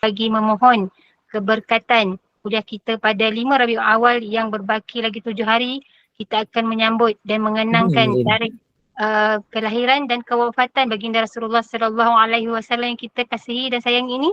bagi memohon keberkatan kuliah kita pada 5 Rabiul Awal yang berbaki lagi 7 hari. Kita akan menyambut dan mengenangkan tarikh kelahiran dan kewafatan baginda Rasulullah sallallahu alaihi wasallam yang kita kasihi dan sayangi ini.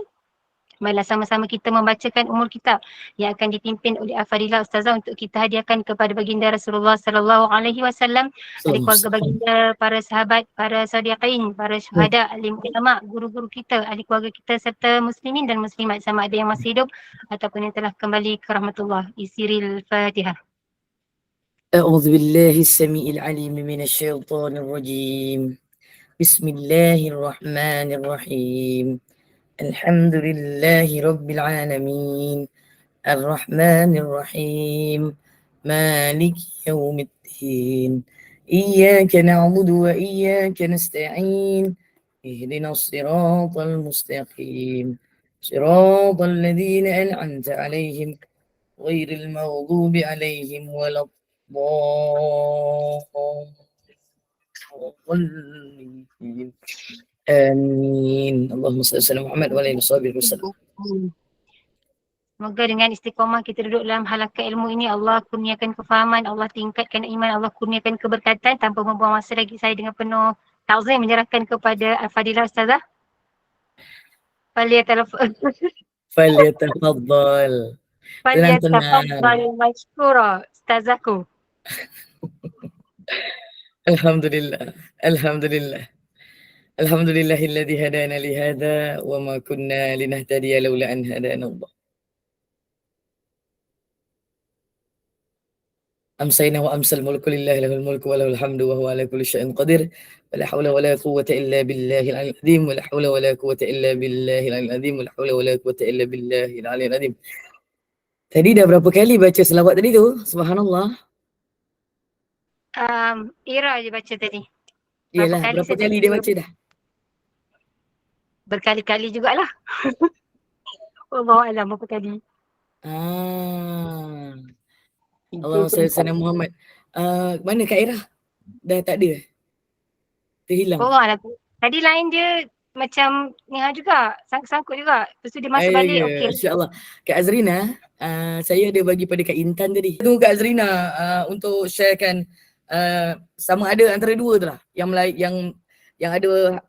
Marilah sama-sama kita membacakan umur kitab yang akan dipimpin oleh Al-Fadilah Ustazah untuk kita hadiahkan kepada baginda Rasulullah sallallahu alaihi wasallam, ahli keluarga baginda, para sahabat, para sadiqin, para syuhada, alim ulama, guru-guru kita, ahli keluarga kita serta muslimin dan muslimat sama ada yang masih hidup ataupun yang telah kembali ke rahmatullah. Isiril Fatihah. أعوذ بالله السميع العليم من الشيطان الرجيم بسم الله الرحمن الرحيم الحمد لله رب العالمين الرحمن الرحيم مالك يوم الدين إياك نعبد وإياك نستعين اهدنا الصراط المستقيم صراط الذين أنعمت عليهم غير المغضوب عليهم ولا الضالين آمين اللهم صل على محمد وعلى آله وصحبه وسلم. Semoga dengan istiqamah kita duduk dalam halaqah ilmu ini, Allah kurniakan kefahaman, Allah tingkatkan iman, Allah kurniakan keberkatan. Tanpa membuang masa lagi, saya dengan penuh ta'zim menyerahkan kepada Al-Fadilah Ustazah. Falyatafaddal. Falyatafaddal mashkura Ustazahku. Alhamdulillah. Alhamdulillah. Alhamdulillahilladzi hadana lihada wa ma kunna linahtadiya laula an hadana Allah. أمسينا وأمسى الملك لله له الملك وله الحمد وهو على كل شيء قدير ولا حول ولا قوة إلا بالله العلي العظيم ولا حول ولا قوة إلا بالله العلي العظيم ولا حول ولا قوة إلا بالله العلي العظيم. Tadi dah berapa kali baca selawat tadi tu? Subhanallah. Ira je baca tadi. Yalah, berapa kali dia baca dah? Berkali-kali jugalah. Wallahualam berapa kali. Allahumma salli ala Muhammad. Mana Kak Ira? Dah tak ada? Terhilang? Oh lah. Tadi lain dia macam ni juga, sangkut juga. Lepas tu dia masuk balik, okey. InsyaAllah. Kak Azrina, saya ada bagi pada Kak Intan tadi. Tunggu Kak Azrina untuk sharekan sama ada antara dua tu lah. Yang ada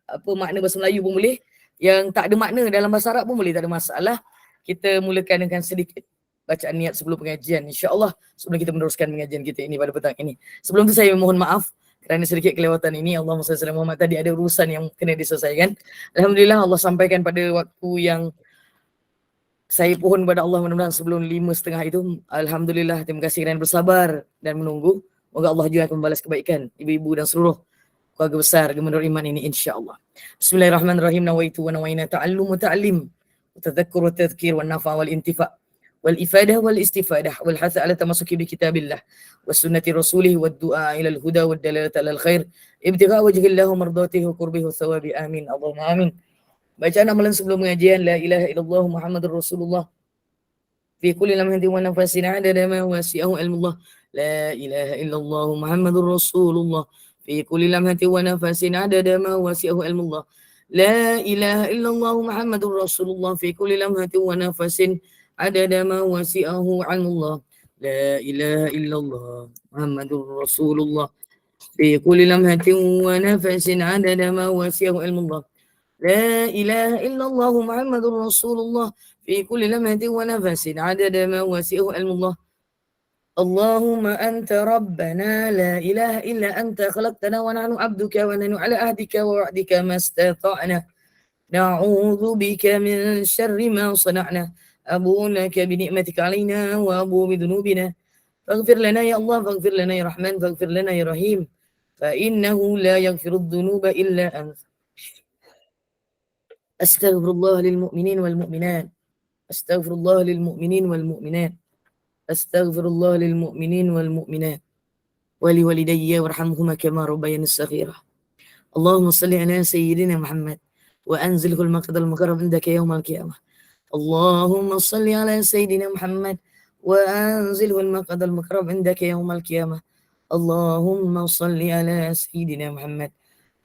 apa makna bahasa Melayu pun boleh. Yang tak ada makna dalam bahasa Arab pun boleh, tak ada masalah. Kita mulakan dengan sedikit bacaan niat sebelum pengajian, insyaAllah, sebelum kita meneruskan pengajian kita ini pada petang ini. Sebelum tu saya mohon maaf kerana sedikit kelewatan ini. Allahumma salli ala Muhammad, tadi ada urusan yang kena diselesaikan. Alhamdulillah Allah sampaikan pada waktu yang saya pohon kepada Allah mudah-mudahan sebelum 5:30 itu. Alhamdulillah, terima kasih kerana bersabar dan menunggu. Moga Allah juga akan membalas kebaikan ibu-ibu dan seluruh keluarga besar Gemendur Iman ini insyaAllah. Bismillahirrahmanirrahim. Nawaitu wa nawaina ta'allum wa ta'lim wa tadhakkur wa tadhkir wa nafa' wal intifa' والإفادة والاستفادة والحث على التمسك بكتاب الله وسنة رسوله والدعاء إلى الهدى والدلالة على الخير ابتغاء وجه الله ومرضاته وقربه والثواب آمين اللهم آمين. Bacaan amalan sebelum pengajian, La ilaha illallah Muhammadur Rasulullah fi kulli lamhatin wa nafasin adada ma wasi'ahu ilmullah. La ilaha illallah Muhammadur Rasulullah fi kulli lamhatin wa nafasin adada ma wasi'ahu ilmullah. La ilaha illallah Muhammadur Rasulullah fi kulli lamhatin wa nafasin عدد ما وسعه عن الله. لا إله إلا الله محمد رسول الله في كل لمحة ونفس عدد ما وسعه علم الله. لا إله إلا الله محمد رسول الله في كل لمحة ونفس عدد ما وسعه علم الله. اللهم أنت ربنا لا إله إلا أنت خلقتنا ونحن عبدك ونحن على عهدك ووعدك ما استطعنا نعوذ بك من شر ما صنعنا أبو لك بنعمتك علينا وأبو بذنوبنا فاغفر لنا يا الله فاغفر لنا يا رحمن فاغفر لنا يا رحيم فإنه لا يغفر الذنوب إلا أنت. أستغفر الله للمؤمنين والمؤمنات أستغفر الله للمؤمنين والمؤمنات أستغفر الله للمؤمنين والمؤمنات ولوالدي وارحمهما كما ربياني صغيرا. اللهم صل على سيدنا محمد وأنزله المقعد المقرب عندك يوم القيامة. اللهم صل على سيدنا محمد وأنزله المقعد المقرب عندك يوم القيامة. اللهم صل على سيدنا محمد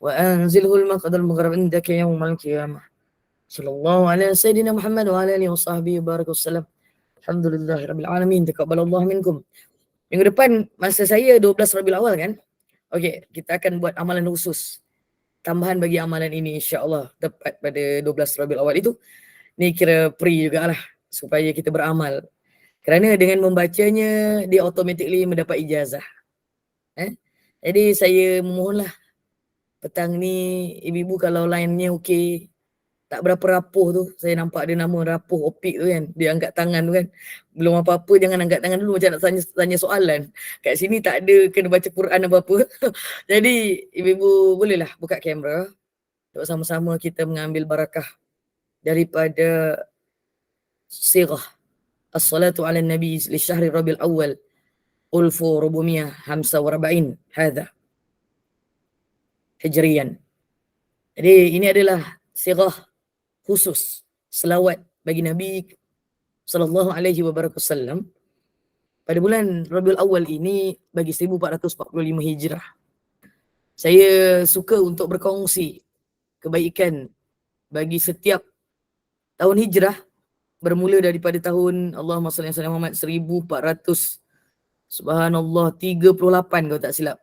وأنزله المقعد المقرب عندك يوم القيامة. Sallallahu alaihi sayyidina Muhammad wa ala alihi wa sahbihi wa wasallam. Alhamdulillahirabbil alamin. Taqabbalallahu minkum. Minggu depan masa saya 12 Rabiul Awal kan? Okey, kita akan buat amalan khusus. Tambahan bagi amalan ini insya-Allah tepat pada 12 Rabiul Awal itu. Ni kira free jugalah supaya kita beramal. Kerana dengan membacanya dia automatically mendapat ijazah. Jadi saya memohonlah petang ni ibu-ibu kalau line-nya okey, tak berapa rapuh tu, saya nampak ada nama rapuh Opik tu kan, dia angkat tangan tu kan, belum apa-apa jangan angkat tangan dulu macam nak tanya soalan. Kat sini tak ada kena baca Quran apa-apa. Jadi ibu-ibu bolehlah buka kamera untuk sama-sama kita mengambil barakah daripada sirah as-salatu ala nabi li syahri Rabiul Awal ulfu rubumiyah hamsa wa raba'in hadha hijriyan. Jadi ini adalah sirah khusus selawat bagi Nabi sallallahu alaihi wasallam pada bulan Rabiul Awal ini bagi 1445 Hijrah. Saya suka untuk berkongsi kebaikan bagi setiap tahun Hijrah bermula daripada tahun Allahumma salli ala Muhammad 1400 subhanallah 38 kalau tak silap.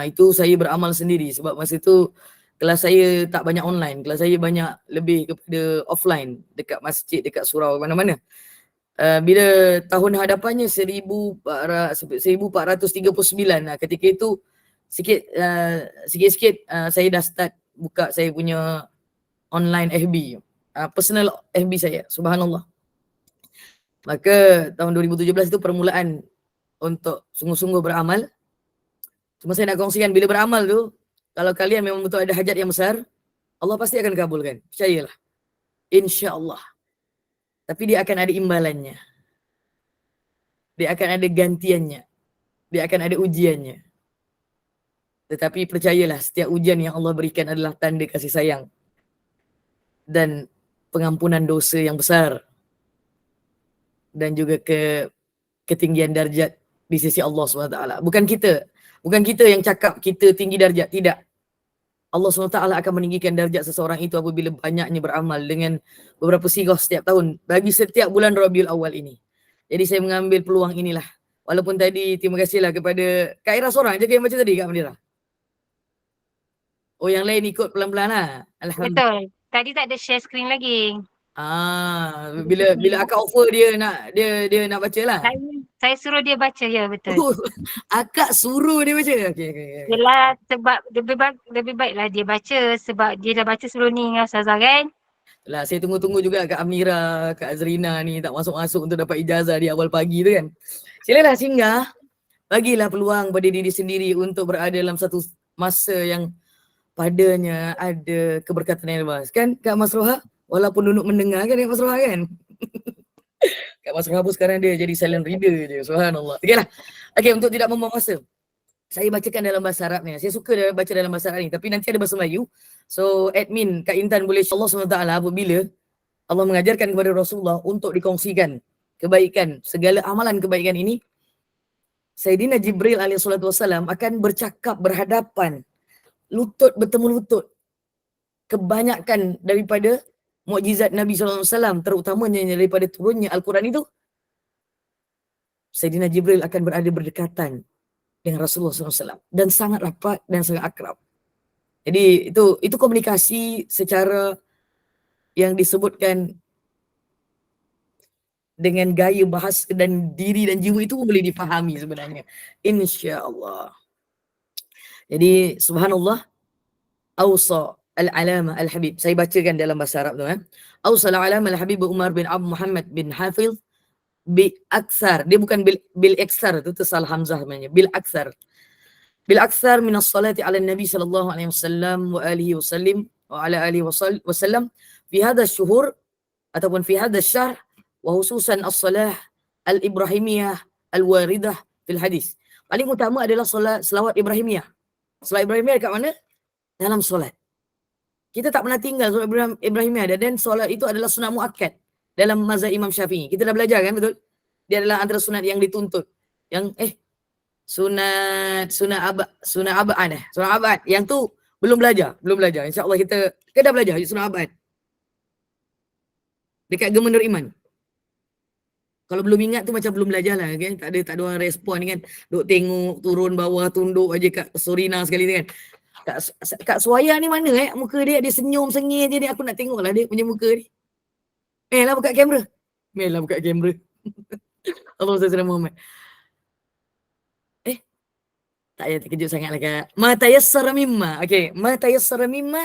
Itu saya beramal sendiri sebab masa itu kelas saya tak banyak online, kelas saya banyak lebih kepada offline dekat masjid, dekat surau, mana-mana. Bila tahun hadapannya 1439, ketika itu sikit-sikit saya dah start buka saya punya online FB, personal FB saya, subhanallah. Maka tahun 2017 itu permulaan untuk sungguh-sungguh beramal. Cuma saya nak kongsikan bila beramal tu, kalau kalian memang betul ada hajat yang besar, Allah pasti akan kabulkan. Percayalah. InsyaAllah. Tapi dia akan ada imbalannya. Dia akan ada gantiannya. Dia akan ada ujiannya. Tetapi percayalah, setiap ujian yang Allah berikan adalah tanda kasih sayang. Dan pengampunan dosa yang besar. Dan juga ketinggian darjat di sisi Allah SWT. Bukan kita yang cakap kita tinggi darjat, tidak. Allah SWT akan meninggikan darjat seseorang itu apabila banyaknya beramal dengan beberapa sirah setiap tahun bagi setiap bulan Rabiul Awal ini. Jadi saya mengambil peluang inilah. Walaupun tadi terima kasihlah kepada Kak Ira seorang je yang baca tadi Kak Mandira. Oh yang lain ikut pelan-pelan lah. Betul. Alhamdulillah. Tadi tak ada share screen lagi. Bila akak offer dia nak baca lah. Saya suruh dia baca, ya betul. Akak suruh dia baca. Okey. Yelah, sebab lebih baiklah dia baca sebab dia dah baca sebelum ni dengan Ustazah kan. Lah saya tunggu-tunggu juga Kak Amira, Kak Azrina ni tak masuk-masuk untuk dapat ijazah di awal pagi tu kan. Silalah singgah. Bagilah peluang pada diri sendiri untuk berada dalam satu masa yang padanya ada keberkatan yang luas. Kan Kak Masroha? Walaupun duduk mendengar kan Kak Masroha kan? Kak Masroha pun sekarang dia jadi silent reader je. Subhanallah. Okeylah. Okey, untuk tidak membuang masa. Saya bacakan dalam bahasa Arab ni. Saya suka baca dalam bahasa Arab ni. Tapi nanti ada bahasa Melayu. So admin Kak Intan boleh Allah SWT apabila Allah mengajarkan kepada Rasulullah untuk dikongsikan kebaikan, segala amalan kebaikan ini. Sayyidina Jibril alaihi salatu wassalam akan bercakap berhadapan. Lutut bertemu lutut. Kebanyakan daripada mukjizat Nabi SAW, terutamanya daripada turunnya Al-Quran itu, Sayyidina Jibril akan berada berdekatan dengan Rasulullah SAW dan sangat rapat dan sangat akrab. Jadi itu komunikasi secara yang disebutkan dengan gaya bahasa dan diri dan jiwa itu boleh difahami sebenarnya. InsyaAllah. Jadi subhanallah, awsa al-alama al-habib. Saya bacakan dalam bahasa Arab tu. Awsa al-alama al-habib Umar bin Abd Muhammad bin Hafiz bi aksar. Dia bukan bil aksar, itu salah hamzah namanya. Bil aksar. Bil aksar min as-salati ala nabi sallallahu alaihi wasallam wa alihi wasallim wa ala alihi wasallam fi hadha ash-shuhur ataupun fi hadha ash-shahr wa khususan as-salah al-ibrahimiyah al-waridah fil hadis. Paling utama adalah selawat Ibrahimiyah. Selawat Ibrahimiyah dekat mana? Dalam solat. Kita tak pernah tinggal solat Ibrahimiyah dan solat itu adalah sunat muakkad dalam mazhab Imam Syafi'i. Kita dah belajar kan, betul? Dia adalah antara sunat yang dituntut. Yang sunat abad yang tu belum belajar. Insya-Allah kita dah belajar sunat abad. Dekat Gemenur Iman. Kalau belum ingat tu macam belum belajar lah kan. Tak ada orang respon kan. Duk tengok turun bawah tunduk aja kat Sorina sekali tu kan. Kak Suaya ni mana muka dia senyum sengih je ni, aku nak tengok lah dia punya muka ni. Lah buka kamera. Lah buka kamera. Allah SWT Muhammad. Tak payah terkejut sangat lah Kak. Ma tayassara mimma. Okay. Ma tayassara mimma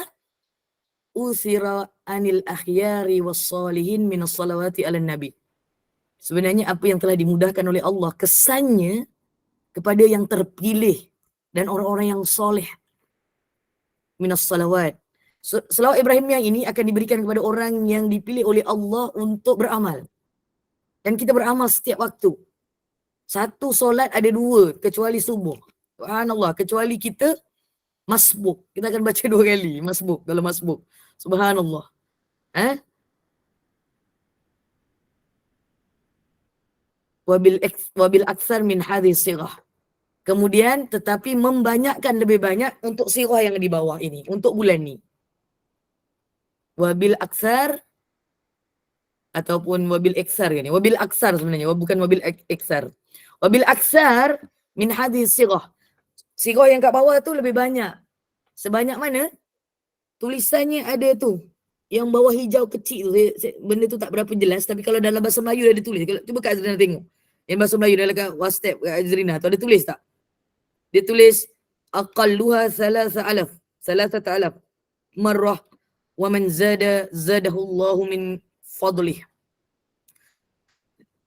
uthira anil akhyari wassalihin minas salawati ala nabi. Sebenarnya apa yang telah dimudahkan oleh Allah kesannya kepada yang terpilih dan orang-orang yang soleh minas salawat. Selawat Ibrahimiyah ini akan diberikan kepada orang yang dipilih oleh Allah untuk beramal. Dan kita beramal setiap waktu. Satu solat ada dua kecuali subuh. Subhanallah, kecuali kita masbuk. Kita akan baca 2 kali masbuk kalau masbuk. Subhanallah. Wabil aktsar min hadhihi sirah. Kemudian tetapi membanyakkan lebih banyak untuk sirah yang di bawah ini, untuk bulan ni. Wabil aksar ataupun wabil iksar kan ni. Wabil aksar sebenarnya, bukan wabil iksar. Wabil aksar min hadhihi sirah. Sirah yang kat bawah tu lebih banyak. Sebanyak mana? Tulisannya ada tu. Yang bawah hijau kecil tu. Benda tu tak berapa jelas. Tapi kalau dalam bahasa Melayu dia ada tulis. Cuba Kak Azrina tengok. Yang bahasa Melayu dalam kat WhatsApp Kak Azrina tu ada tulis tak? Dia tulis aqalluha 3,000 marrah wa man zadahu Allahu min fadlih.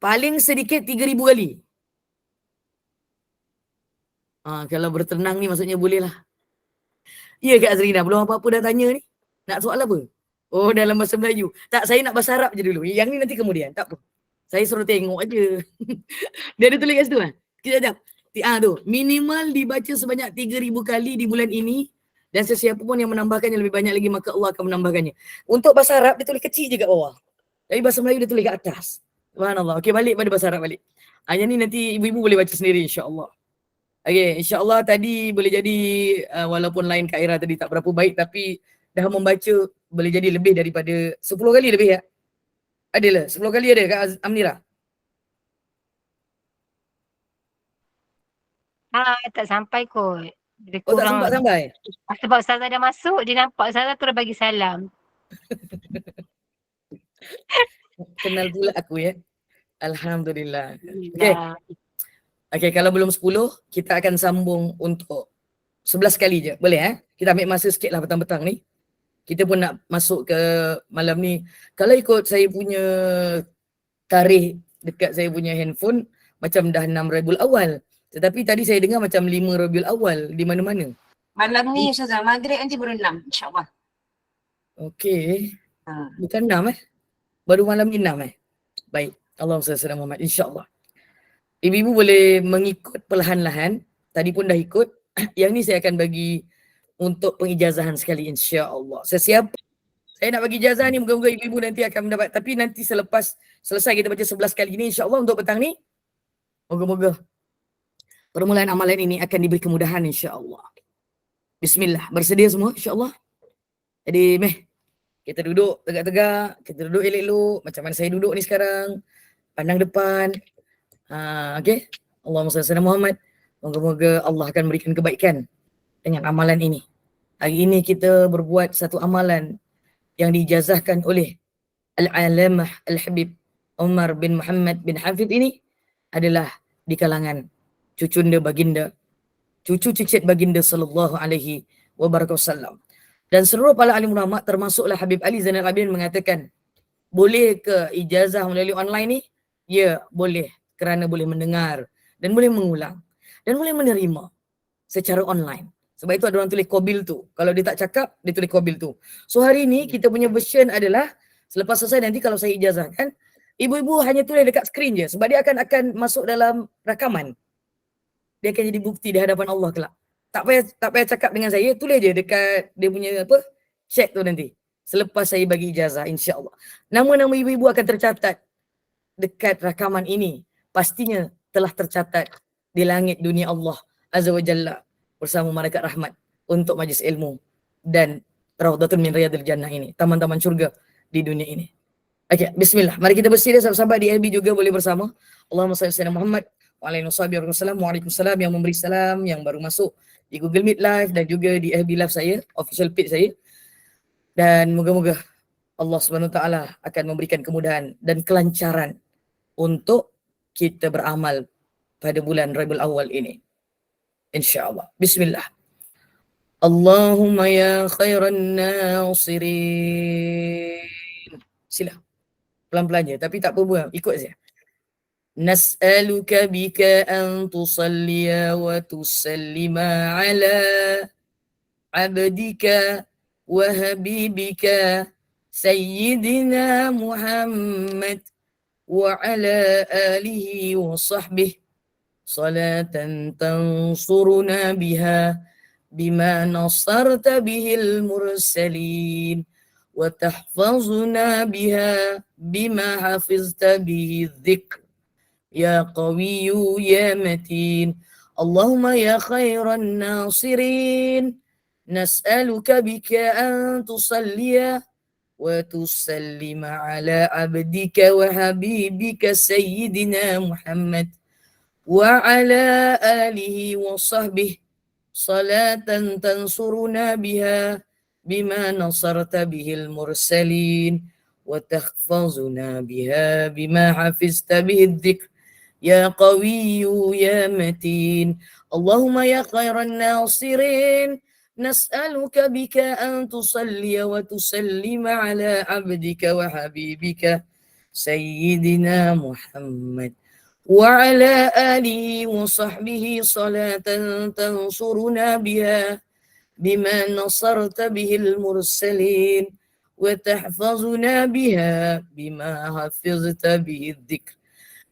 Paling sedikit 3,000 kali. Kalau bertenang ni maksudnya boleh lah. Ya Kak Azrina, belum apa-apa dah tanya ni. Nak soal apa? Oh, dalam bahasa Melayu. Tak, saya nak bahasa Arab je dulu. Yang ni nanti kemudian. Tak apa. Saya suruh tengok aja. Dia ada tulis kat situ kan? Sekejap. Tu. Minimal dibaca sebanyak 3,000 kali di bulan ini. Dan sesiapa pun yang menambahkannya lebih banyak lagi, maka Allah akan menambahkannya. Untuk bahasa Arab, dia tulis kecil je kat bawah. Tapi bahasa Melayu dia tulis kat atas. Subhanallah. Okey, balik pada bahasa Arab balik. Yang ni nanti ibu-ibu boleh baca sendiri insya-Allah. Okey, insya-Allah tadi boleh jadi walaupun lain Kak Ira tadi tak berapa baik, tapi dah membaca boleh jadi lebih daripada 10 kali lebih ya. Adalah 10 kali ada Kak Amnira. Tak sampai kot. Dia Oh tak kurang. sempat sampai. Sebab Ustazah dah masuk, dia nampak Ustazah tu dah bagi salam. Kenal pula aku ya. Alhamdulillah. Okey. Okey, kalau belum 10, kita akan sambung untuk 11 kali je. Boleh Kita ambil masa sikit lah petang-petang ni. Kita pun nak masuk ke malam ni. Kalau ikut saya punya tarikh dekat saya punya handphone, macam dah 6 Rabiul Awal. Tetapi tadi saya dengar macam 5 Rabiul Awal di mana-mana. Malam ni Ustazah, maghrib nanti baru 6 insya-Allah. Okey. Bukan 6 Baru malam ni 6 Baik. Allahumma salli ala Muhammad insya-Allah. Ibu-ibu boleh mengikut perlahan-lahan. Tadi pun dah ikut. Yang ni saya akan bagi untuk pengijazahan sekali insya-Allah. Sesiapa saya nak bagi ijazah ni, moga-moga ibu-ibu nanti akan mendapat. Tapi nanti selepas selesai kita baca 11 kali ni insya-Allah untuk petang ni, moga-moga permulaan amalan ini akan diberi kemudahan insya-Allah. Bismillah. Bersedia semua insya-Allah? Jadi kita duduk tegak-tegak, kita duduk elok-elok macam mana saya duduk ni sekarang. Pandang depan. Okey. Allahumma salli ala Muhammad. Moga-moga Allah akan berikan kebaikan dengan amalan ini. Hari ini kita berbuat satu amalan yang diijazahkan oleh Al-Alamah Al-Habib Umar bin Muhammad bin Hafid ini adalah di kalangan cucunda baginda, cucu cicit baginda sallallahu alaihi wasallam. Dan seluruh para alim ulama termasuklah Habib Ali Zainal Abidin mengatakan, boleh ke ijazah melalui online ni? Ya, boleh. Kerana boleh mendengar dan boleh mengulang dan boleh menerima secara online. Sebab itu ada orang tulis qabil tu. Kalau dia tak cakap, dia tulis qabil tu. So hari ni kita punya version adalah selepas selesai nanti kalau saya ijazahkan, ibu-ibu hanya tulis dekat skrin je sebab dia akan masuk dalam rakaman. Dia akan jadi bukti di hadapan Allah kelak. Tak payah cakap dengan saya, tulis je dekat dia punya chat tu nanti. Selepas saya bagi ijazah insya-Allah. Nama-nama ibu-ibu akan tercatat dekat rakaman ini. Pastinya telah tercatat di langit dunia Allah Azza wa Jalla bersama malaikat rahmat untuk majlis ilmu dan Raudhatun min Riyadil Jannah ini, taman-taman syurga di dunia ini. Okey, bismillah. Mari kita bersedia sahabat-sahabat di FB juga boleh bersama. Allahumma salli ala Muhammad wa ala alihi wasallam. Waalaikumsalam yang memberi salam, yang baru masuk di Google Meet Live dan juga di FB Live saya, official page saya. Dan moga-moga Allah Subhanahu Wa Taala akan memberikan kemudahan dan kelancaran untuk kita beramal pada bulan Rabiul Awal ini. InsyaAllah. Bismillah. Allahumma ya khairan nasirin. Sila. Pelan-pelan je, tapi tak apa-apa, ikut saja. Nas'aluka bika an tusalliya wa tusallima ala abdika wa habibika sayyidina Muhammad wa ala alihi wa sahbihi salatan tansuruna biha bima nasarta bihil mursalin wa tahfazuna biha bima hafizta bihi dhikr ya qawiyyu ya matin. Allahumma ya khairan nasirin nas'aluka bika an tusalliya wa tusallima ala abdika wa habibika sayyidina Muhammad wa ala alihi wa sahbihi salatan tansuruna biha bima nasarta bihil mursalin wa tahfazuna biha bima hafizta bihi dhikr ya qawiyyu ya matin. Allahumma ya khairan nasirin nas'aluka bika an tusalliya wa tusallima ala abdika wa habibika sayyidina Muhammad wa ala alihi wa sahbihi salatan tansuruna biha bima nasarta bihil mursalin wa tahfazuna biha bima hafizta bihi dhikr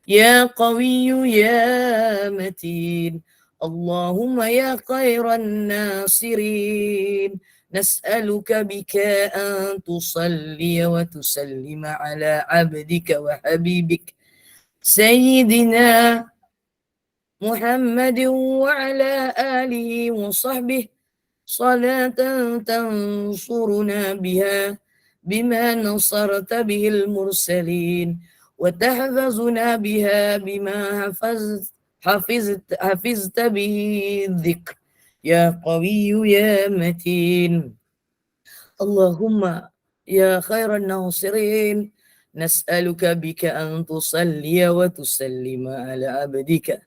ya qawiyyu ya matin. Allahumma ya khairan nasirin nas'aluka bika an tusalliya wa tusallima ala abdika wa habibik sayyidina Muhammadin wa ala alihi wa sahbihi salatan tansuruna biha bima nasarta bihil mursalin wa tahfazuna biha bima hafizta bihi dhikr ya qawiyyu ya matin. Allahumma ya khairan nasirin nas'aluka bika an tusalliya wa tusallima ala abdika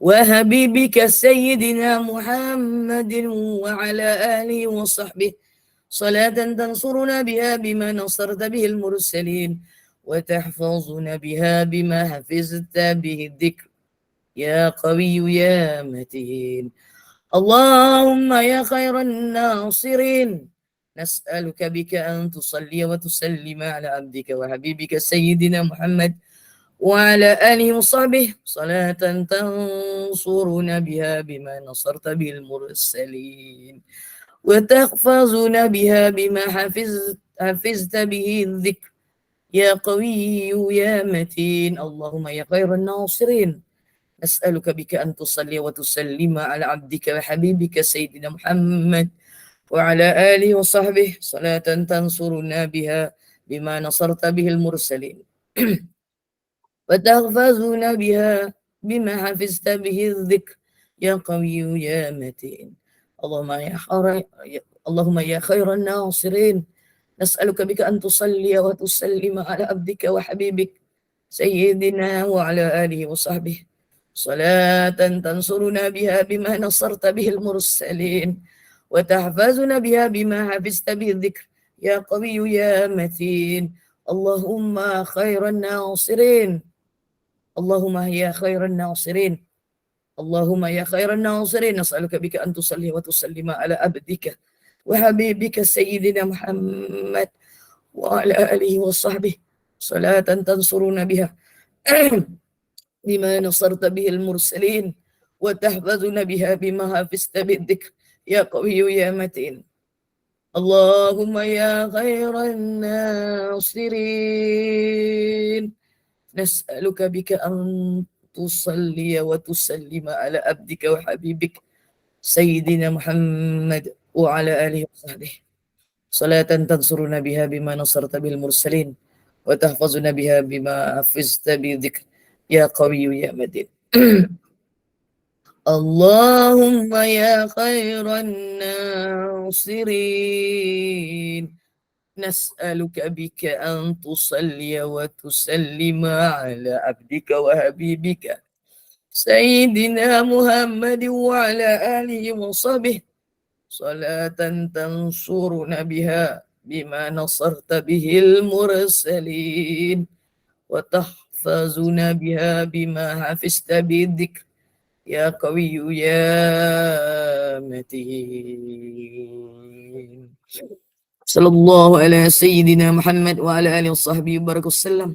wa habibika sayyidina Muhammadin wa ala alihi wa sahbihi salatan tansuruna biha bima nasarta bihil mursalin wa tahfazuna biha bima hafizta bihi dhikr ya qawiyyu ya matin. Allahumma ya khairan nasirin nas'aluka bika an tusalliya wa tusallima ala abdika wa habibika sayyidina Muhammad wa ala alihi wa sahbihi salatan tansuruna biha bima nasarta bil mursalin wa tahfazuna biha bima hafizta bihi dhikr ya qawiyyu ya matin. Allahumma ya khairan nasirin nas'aluka bika an tusalliya wa tusallima ala abdika wa habibika sayyidina Muhammad wa ala alihi wa sahbihi salatan tansuruna biha bima nasarta bihil mursalin wa tahfazuna biha bima hafizta bihi dhikr ya qawiyyu ya matin. Allahumma ya khairan nasirin nas'aluka bika an tusalliya wa tusallima ala abdika wa habibik sayyidina wa ala alihi wa sahbihi salatan tansuruna biha bima nasarta bihil mursalin wa tahfazuna biha bima hafizta bihi dhikr ya qawiyyu ya matin. Allahumma khairan nasirin Allahumma ya khairan nasirin Allahumma ya khairan nasirin nas'aluka bika an tusalli wa tusallima ala abdika wa habibika sayyidina Muhammad wa ala alihi wa sahbihi salatan tansuruna biha bima nasarta bihil mursalin wa tahfazuna biha bima hafizta bihi dhikr ya qawiyyu ya matin. Allahumma ya khairan nasirin nas'aluka bika an tusalliya wa tusallima ala abdika wa habibik sayyidina Muhammad wa ala alihi wa sahbihi salatan tansuruna biha bima nasarta bil mursalin وتحفظنا بها بما حفظت بذكر يا قوي يا متين. اللهم يا خير الناصرين نسألك بك أن تصلي وتسلم على عبدك وحبيبك سيدنا محمد وعلى آله وصحبه صلاة تنصرنا بها بما نصرت به المرسلين وتحفظنا بها بما حفظت بالذكر يا قوي يا متين. Sallallahu ala sayyidina Muhammad wa ala alihi wasahbihi wabarakatuh.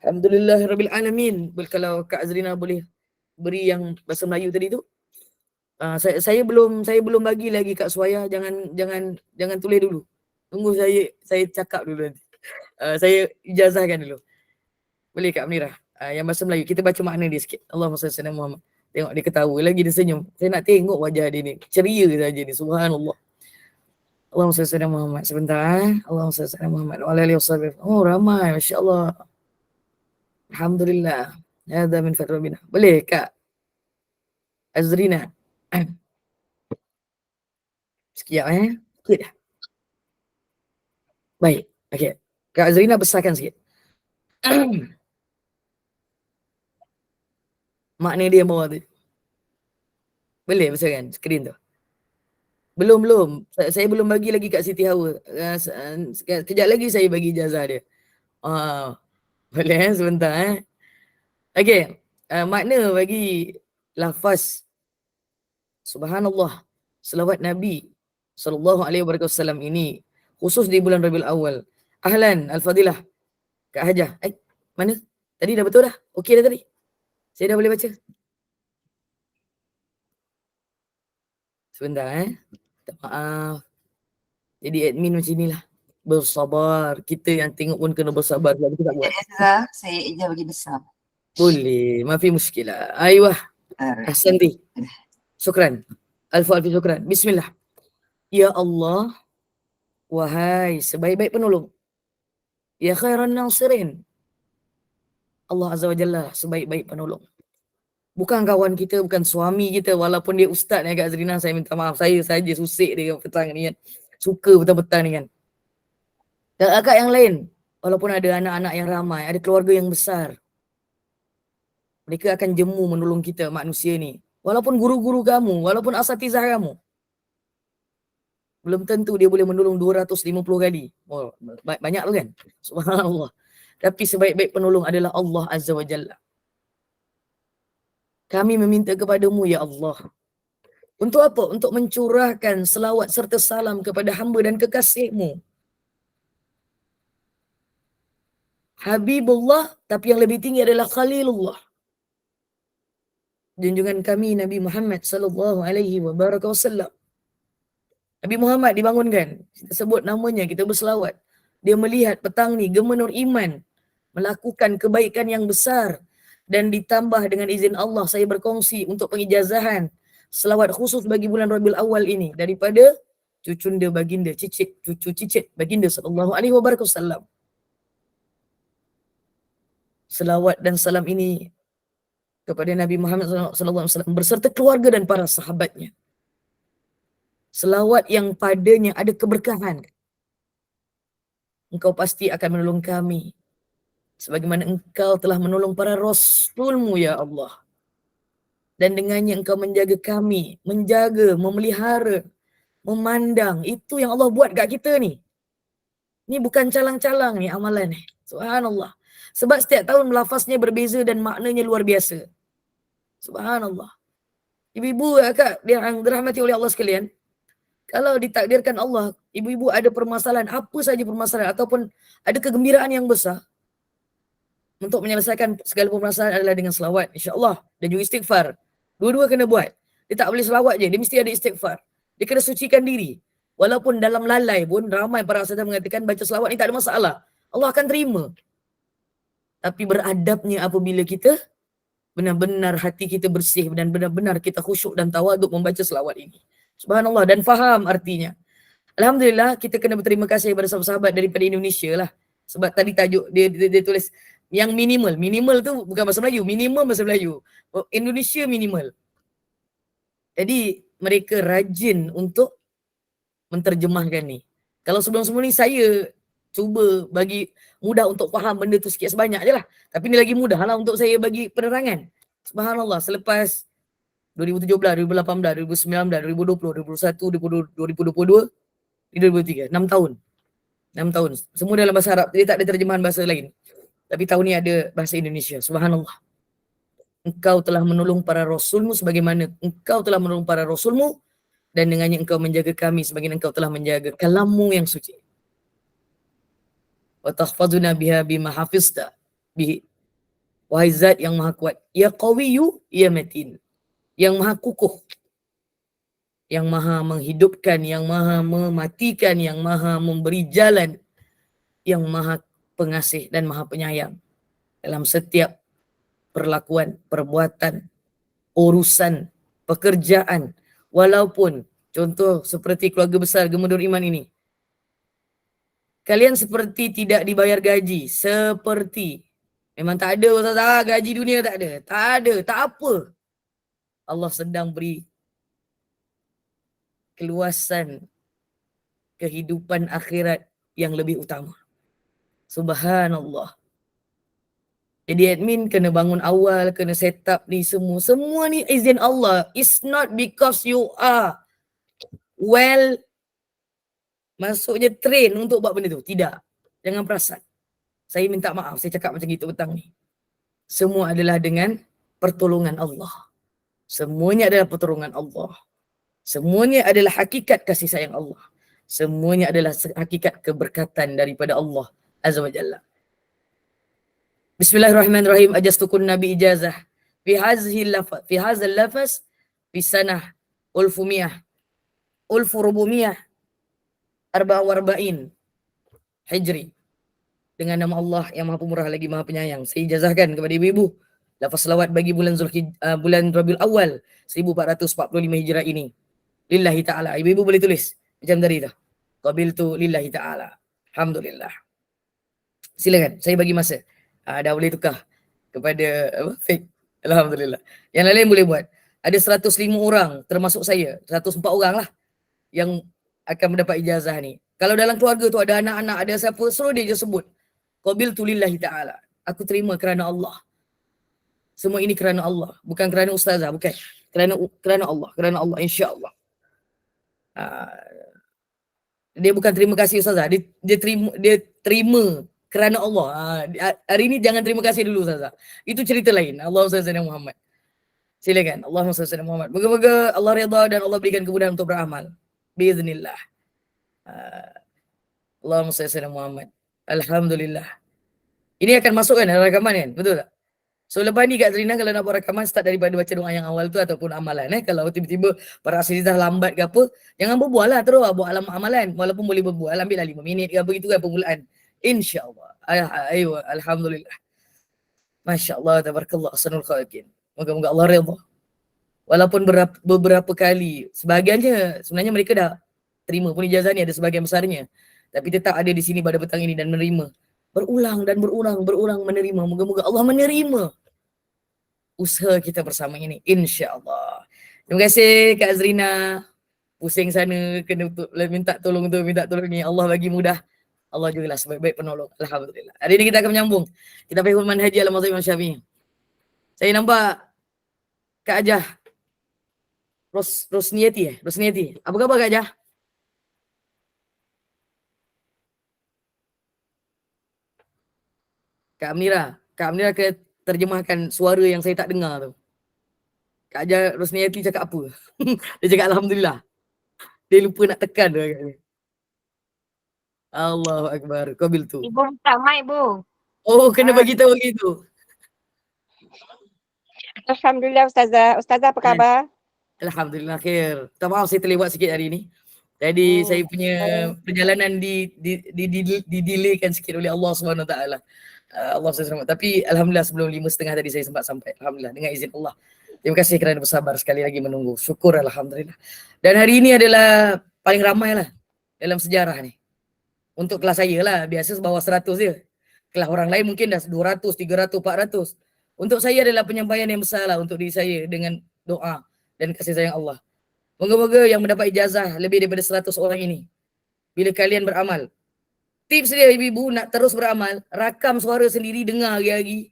Alhamdulillahirabbil alamin. Kalau Kak Azrina boleh beri yang bahasa Melayu tadi tu. Saya belum bagi lagi Kak Suaya, jangan tulis dulu. Tunggu saya cakap dulu nanti. Saya ijazahkan dulu. Boleh Kak Munirah? Yang bahasa Melayu kita baca makna dia sikit. Allahumma salli ala Muhammad. Tengok dia ketawa lagi, dia senyum. Saya nak tengok wajah dia ni. Ceria saja ni. Subhanallah. Allahumma salli ala Muhammad. Sebentar. Allahumma salli ala Muhammad. Wa ala alihi wasallam. Oh ramai. Masya Allah. Alhamdulillah. Hadha min fadli rabbina. Boleh Kak Azrina? Sekejap Sikit dah. Baik. Okey. Kak Azrina besarkan sikit. Makna dia bawah tu. Boleh besarkan skrin tu? Belum. Saya belum bagi lagi kat Siti Hawa. Kejap lagi saya bagi ijazah dia. Boleh sebentar Okey. Makna bagi lafaz Subhanallah, selawat Nabi sallallahu alaihi wasallam ini khusus di bulan Rabiul Awal. Ahlan al-fadilah Kak Hajah. Mana? Tadi dah betul dah? Okey dah tadi? Saya dah boleh baca? Sebentar maaf. Jadi admin macam inilah. Bersabar. Kita yang tengok pun kena bersabar. Kita tak buat. Saya ijazah bagi besar. Boleh. Mafi muskilah. Aywah. Ahsanti. Syukran. Alfu syukran. Bismillah. Ya Allah. Wahai sebaik-baik penolong. Ya khairan nasirin. Allah Azza wa Jalla sebaik-baik penolong. Bukan kawan kita, bukan suami kita, walaupun dia ustaz Kak Azrina, saya minta maaf, saya saja susik dia petang ni kan. Suka petang-petang ni kan. Dan akak yang lain, walaupun ada anak-anak yang ramai, ada keluarga yang besar, mereka akan jemu menolong kita manusia ni. Walaupun guru-guru kamu, walaupun asatizah kamu, belum tentu dia boleh menolong 250 kali. Oh, banyak tu kan? Subhanallah. Tapi sebaik-baik penolong adalah Allah Azza wa Jalla. Kami meminta kepadamu ya Allah. Untuk apa? Untuk mencurahkan selawat serta salam kepada hamba dan kekasihmu. Habibullah, tapi yang lebih tinggi adalah Khalilullah. Junjungan kami Nabi Muhammad sallallahu alaihi wasallam. Nabi Muhammad dibangunkan. Kita sebut namanya, kita berselawat. Dia melihat petang ni gemenur iman, melakukan kebaikan yang besar. Dan ditambah dengan izin Allah, saya berkongsi untuk pengijazahan selawat khusus bagi bulan Rabiul Awal ini daripada cucunda baginda cucu cicit baginda sallallahu alaihi wasallam. Selawat dan salam ini kepada Nabi Muhammad sallallahu alaihi wasallam berserta keluarga dan para sahabatnya. Selawat yang padanya ada keberkahan. Engkau pasti akan menolong kami sebagaimana engkau telah menolong para rasulmu ya Allah. Dan dengannya engkau menjaga kami, menjaga, memelihara, memandang. Itu yang Allah buat kat kita ni. Ni bukan calang-calang ni amalan ni. Subhanallah. Sebab setiap tahun lafaznya berbeza dan maknanya luar biasa. Subhanallah. Ibu-ibu akak yang dirahmati oleh Allah sekalian, kalau ditakdirkan Allah, ibu-ibu ada permasalahan, apa saja permasalahan ataupun ada kegembiraan yang besar, untuk menyelesaikan segala permasalahan adalah dengan selawat, insya-Allah, dan juga istighfar. Dua-dua kena buat. Dia tak boleh selawat je, dia mesti ada istighfar. Dia kena sucikan diri. Walaupun dalam lalai pun ramai para asatidz mengatakan baca selawat ni tak ada masalah. Allah akan terima. Tapi beradabnya apabila kita benar-benar hati kita bersih dan benar-benar kita khusyuk dan tawaduk membaca selawat ini. Subhanallah, dan faham artinya. Alhamdulillah, kita kena berterima kasih kepada sahabat-sahabat daripada Indonesia lah. Sebab tadi tajuk dia tulis yang minimal. Minimal tu bukan bahasa Melayu, minimum bahasa Melayu. Indonesia minimal. Jadi mereka rajin untuk menterjemahkan ni. Kalau sebelum-sebelum ni saya cuba bagi mudah untuk faham benda tu sikit sebanyak je lah. Tapi ni lagi mudah lah untuk saya bagi penerangan. Subhanallah, selepas 2017, 2018, 2019, 2020, 2021, 2022, 2023, 6 tahun. 6 tahun. Semua dalam bahasa Arab. Dia tak ada terjemahan bahasa lain. Tapi tahun ni ada bahasa Indonesia. Subhanallah. Engkau telah menolong para rasulmu sebagaimana engkau telah menolong para rasulmu, dan dengannya engkau menjaga kami sebagaimana engkau telah menjaga kalammu yang suci. Wa tahfazuna biha bima hafizta bihi. Wahai zat yang maha kuat, ya qawiyyu ya matin, yang maha kukuh, yang maha menghidupkan, yang maha mematikan, yang maha memberi jalan, yang maha pengasih dan maha penyayang dalam setiap perlakuan, perbuatan, urusan, pekerjaan. Walaupun contoh seperti keluarga besar Gemudur Iman ini, kalian seperti tidak dibayar gaji, seperti memang tak ada Ustaz, gaji dunia tak ada, tak apa. Allah sedang beri keluasan kehidupan akhirat yang lebih utama. Subhanallah. Jadi admin kena bangun awal, kena set up ni semua. Semua ni izin Allah. It's not because you are well, maksudnya train untuk buat benda tu. Tidak. Jangan perasan. Saya minta maaf, saya cakap macam gitu petang ni. Semua adalah dengan pertolongan Allah. Semuanya adalah pertolongan Allah. Semuanya adalah hakikat kasih sayang Allah. Semuanya adalah hakikat keberkatan daripada Allah Azza wa Jalla. Bismillahirrahmanirrahim. Ajastukun Nabi ijazah. Fi hazal lafaz fi sanah ulfumiyah ulfurubumiyah arba'in Hijri. Dengan nama Allah yang maha pemurah lagi maha penyayang. Saya ijazahkan kepada ibu-ibu lafaz selawat bagi bulan bulan Rabiul Awal 1445 Hijrah ini. Lillahi ta'ala. Ibu-ibu boleh tulis macam tadi tu. Qabiltu lillahi ta'ala. Alhamdulillah. Silakan, saya bagi masa. Dah boleh tukar kepada fake. Alhamdulillah. Yang lain boleh buat. Ada 105 orang termasuk saya. 104 orang lah yang akan mendapat ijazah ni. Kalau dalam keluarga tu ada anak-anak, ada siapa, suruh dia je sebut. Qabiltu lillahi ta'ala. Aku terima kerana Allah. Semua ini kerana Allah. Bukan kerana ustazah. Bukan. Kerana Allah. Kerana Allah. InsyaAllah. Dia bukan terima kasih ustazah. Dia terima kerana Allah. Hari ini jangan terima kasih dulu ustazah. Itu cerita lain. Allahumma salli ala Muhammad. Silakan. Allahumma salli ala Muhammad. Moga-moga Allah redha dan Allah berikan kemudahan untuk beramal. Biiznillah. Allahumma salli ala Muhammad. Alhamdulillah. Ini akan masuk kan dalam rakaman kan? Betul tak? So lepas ni Kak Zrina kalau nak buat rakaman start daripada baca doa yang awal tu ataupun amalan. Kalau tiba-tiba para asisah lambat ke apa, jangan berbual lah terus buat amalan. Walaupun boleh berbual, ambil lah 5 minit ke apa gitu kan permulaan. InsyaAllah. Ayuh, alhamdulillah. Masya Allah, tabarakallah, ahsanul khaliqin. Moga-moga Allah redha. Walaupun beberapa kali, sebahagiannya sebenarnya mereka dah terima pun ijazah ni, ada sebahagian besarnya. Tapi tetap ada di sini pada petang ini dan menerima. Berulang menerima. Moga-moga Allah menerima usaha kita bersama ini. InsyaAllah. Terima kasih Kak Azrina. Pusing sana, kena minta tolong tu, minta tolong ni. Allah bagi mudah. Allah juga lah sebaik-baik penolong. Alhamdulillah. Hari ini kita akan menyambung. Kita faham manhaj al-mazhab Imam Syafi'i. Saya nampak Kak Ajah. Rosniati. Apa khabar Kak Ajah? Kak Amnira kena terjemahkan suara yang saya tak dengar tu. Kak Ajah Rosniati cakap apa? Dia cakap Alhamdulillah. Dia lupa nak tekan tu agaknya. Allahu Akbar. Qabiltu. Ibu minta mic, Bu. Oh, kena bagi tahu gitu. Alhamdulillah Ustazah. Ustazah apa khabar? Alhamdulillah khair. Tak maaf saya terlewat sikit hari ni. Jadi saya punya perjalanan didelaykan sikit oleh Allah Subhanahu Taala. Allah SWT. Tapi alhamdulillah sebelum 5:30 tadi saya sempat sampai. Alhamdulillah dengan izin Allah. Terima kasih kerana bersabar sekali lagi menunggu. Syukur alhamdulillah. Dan hari ini adalah paling ramai lah dalam sejarah ni. Untuk kelas saya lah, biasa bawah 100 je. Kelas orang lain mungkin dah 200, 300, 400. Untuk saya adalah penyampaian yang besar lah untuk diri saya dengan doa dan kasih sayang Allah. Moga-moga yang mendapat ijazah lebih daripada 100 orang ini, bila kalian beramal, tips dia ibu-ibu nak terus beramal, rakam suara sendiri dengar hari-hari.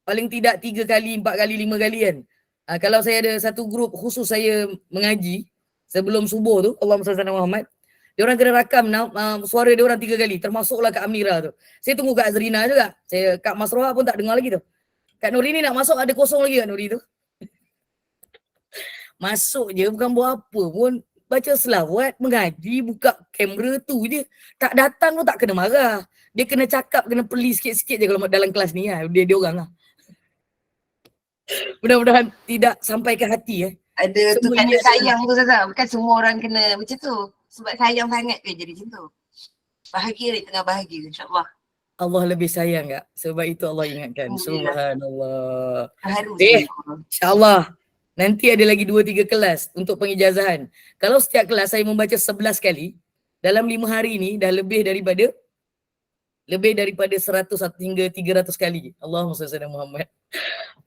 Paling tidak 3 kali, 4 kali, 5 kali kan. Kalau saya ada satu grup khusus saya mengaji sebelum subuh tu, Allahumma salli ala Muhammad, dia orang kena rakam suara dia orang 3 kali, termasuklah Kak Amira tu. Saya tunggu Kak Azrina juga. Kak Masroha pun tak dengar lagi tu. Kak Nuri ni nak masuk ada kosong lagi Kak Nuri tu. Masuk je bukan buat apa pun, baca selawat, mengaji, buka kamera tu je. Tak datang tu tak kena marah. Dia kena cakap, kena peli sikit-sikit je kalau dalam kelas ni lah. Dia orang lah. Mudah-mudahan tidak sampai ke hati Ada tu Semua tanda ini sayang tu Ustazah. Bukan semua orang kena macam tu. Sebab sayang sangat ke jadi macam tu. Bahagia ni tengah bahagia insyaAllah. Allah lebih sayang Kak. Sebab itu Allah ingatkan. Alhamdulillah. Subhanallah. Haru InsyaAllah. Nanti ada lagi 2-3 kelas untuk pengijazahan. Kalau setiap kelas saya membaca 11 kali, dalam 5 hari ini dah lebih daripada 100 hingga 300 kali. Allahumma salli ala Muhammad.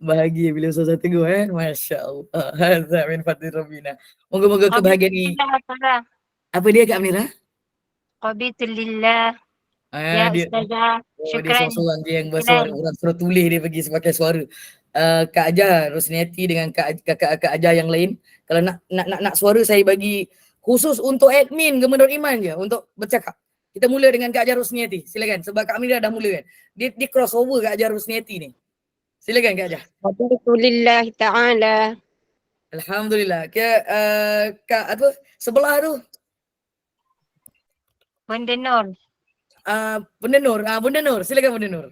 Bahagia bila Ustazah tegur Masya Allah. Hazza min fadli Rabbina. Moga-moga kebahagiaan ni. Apa dia Kak Amira? Qabitul lillah. Ya Dia Ustazah. dia Syukran. seorang dia yang bersuara. Orang suruh tulis dia pergi sebagai suara. Kak Ajar Rosniati dengan Kak Ajar yang lain. Kalau nak suara saya bagi khusus untuk admin Gemenur Iman je untuk bercakap. Kita mula dengan Kak Ajar Rosniati. Silakan sebab Kak Amira dah mula kan. Dia crossover Kak Ajar Rosniati ni. Silakan Kak Ajar. Alhamdulillah ta'ala. Alhamdulillah. Kak apa sebelah tu? Benda Nur. Bunda Nur. Bunda Nur. Silakan Bunda Nur.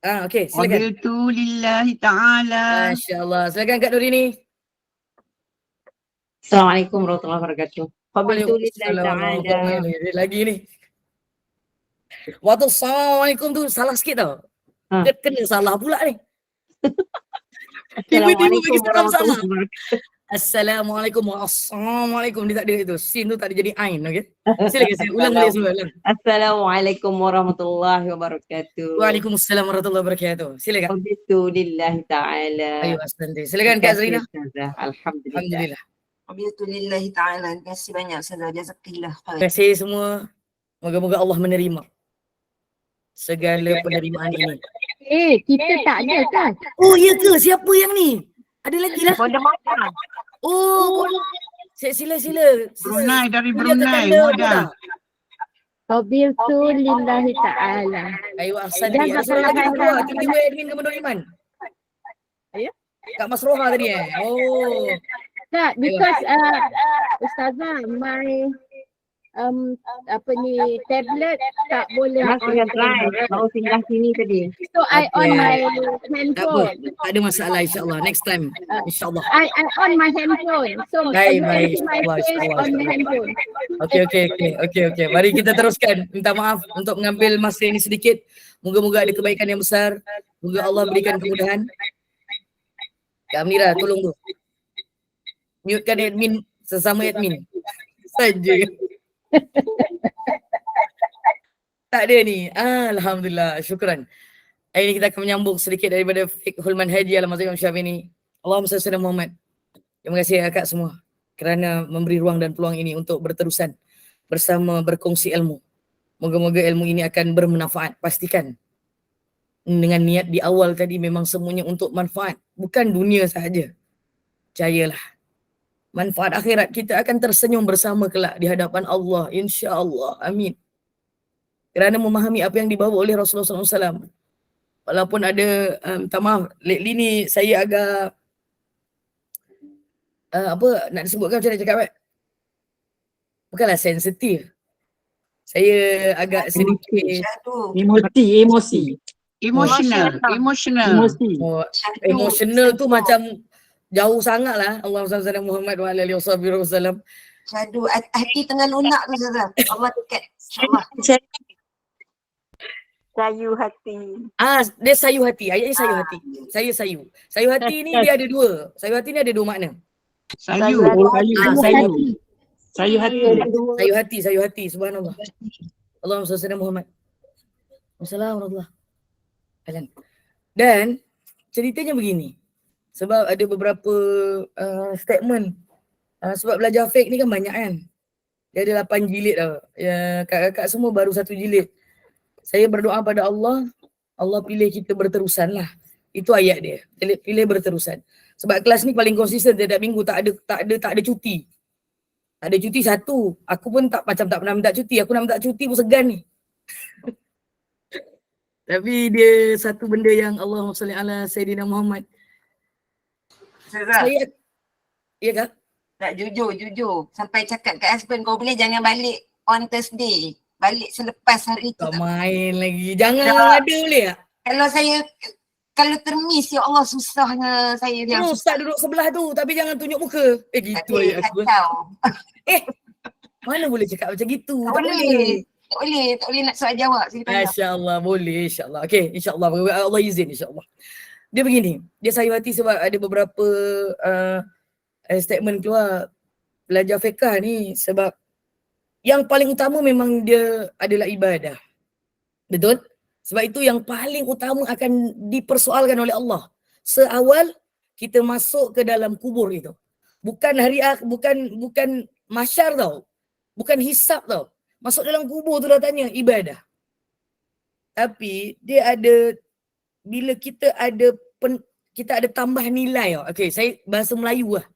Okey, silakan. Qabiltu lillahi ta'ala. Masya-Allah. Silakan Kak Nurini. Assalamualaikum warahmatullahi wabarakatuh. Qabiltu lillahi ta'ala. Lagi ni. Waktu Assalamualaikum tu salah sikit tau. Kena salah pula ni. Tiba-tiba bagi salam salah. Assalamualaikum Assalamualaikum. Dia tak ada itu. Sin tu tak ada jadi ain. Okay? Silakan saya ulang balik semula. Assalamualaikum warahmatullahi wabarakatuh. Waalaikumsalam warahmatullahi wabarakatuh. Silakan. Qabiltu lillahi ta'ala. Ayo Asante. Silakan Kak Zarina. Alhamdulillah. Alhamdulillahi ta'ala. Terima kasih banyak Ustazah. Jazakillah khair. Terima kasih semua. Moga-moga Allah menerima segala penerimaan ini. Kita tak ada kan? Oh ya ke? Siapa yang ni? Ada lagi lah. Benda mana? Oh, sila. Brunei dari Punya Brunei. tetangga Muda. Qabiltu lillahi ta'ala. Ayo Asante. Tiba-tiba admin Gemenur Iman. Ya? Kak Masroha tadi Oh. Tak, because Ustazah, my tablet tak boleh Masih try. Mau singgah sini tadi. So I on my Tak apa. handphone. Tak ada masalah insyaAllah. Next time. InsyaAllah. I on my handphone. So Baik, you can baik. see my InsyaAllah, face insyaAllah, on the handphone. Okey. Mari kita teruskan. Minta maaf untuk mengambil masa ini sedikit. Moga-moga ada kebaikan yang besar. Moga Allah berikan kemudahan. Kak Amira, tolong tu. Mutekan admin sesama admin. Saja. Tak ada ni. Alhamdulillah. Syukran. Hari ini kita akan menyambung sedikit daripada Fiqhul Manhaji Al-Mazhab Imam Syafi'i. Allahumma salli ala Muhammad. Terima kasih kakak semua kerana memberi ruang dan peluang ini untuk berterusan bersama berkongsi ilmu. Moga-moga ilmu ini akan bermanfaat. Pastikan dengan niat di awal tadi memang semuanya untuk manfaat. Bukan dunia sahaja. Percayalah. Manfaat akhirat kita akan tersenyum bersama kelak di hadapan Allah. InsyaAllah. Amin. Kerana memahami apa yang dibawa oleh Rasulullah SAW. Walaupun ada, minta maaf, lately ni saya agak, nak disebutkan macam mana cakap bukanlah sensitif. Saya agak sedikit Emosi. emotional tu macam jauh sangat lah. Allahumma salli ala Muhammad wa ala alihi wasallam. Syahdu, hati tengah lunak tu Ustazah. Allah dekat. InsyaAllah. Sayu hati. Dia sayu hati. Ayatnya sayu hati. Saya sayu. Sayu hati ni dia ada dua. Sayu hati ni ada dua makna. Sayu. Ah, sayu. Sayu hati. Sayu hati. Subhanallah. Allahumma salli ala Muhammad. Wassalamualaikum warahmatullahi. Dan ceritanya begini. Sebab ada beberapa statement. Sebab belajar fake ni kan banyak kan. Dia ada 8 jilid tau. Ya, kakak-kakak semua baru 1 jilid. Saya berdoa pada Allah, Allah pilih kita berterusan lah. Itu ayat dia. Pilih berterusan. Sebab kelas ni paling konsisten setiap minggu, tak ada cuti. Tak ada cuti satu. Aku pun tak pernah minta cuti. Aku nak minta cuti pun segan ni. Tapi dia satu benda yang Allahumma salli ala Sayyidina Muhammad. Ustazah, Ya kak? nak jujur. Sampai cakap kat husband, kau boleh jangan balik on Thursday. Balik selepas hari tu. Tak main lagi. Jangan Tak. ada boleh tak? Kalau termiss, ya Allah susahnya saya yang Terus tak duduk sebelah tu tapi jangan tunjuk muka. Gitu ayat aku. kacau. Mana boleh cakap macam gitu? Tak boleh nak soal jawab. Silakan. Masya-Allah, boleh insya-Allah. Okey, insya-Allah. Allah izin insya-Allah. Dia begini, dia sayu hati sebab ada beberapa statement keluar belajar fiqh ni sebab yang paling utama memang dia adalah ibadah. Betul? Sebab itu yang paling utama akan dipersoalkan oleh Allah. Seawal kita masuk ke dalam kubur itu. Bukan bukan mahsyar tau. Bukan hisab tau. Masuk dalam kubur tu dah tanya ibadah. Tapi dia ada bila kita ada tambah nilai tau. Okey, saya bahasa Melayu lah.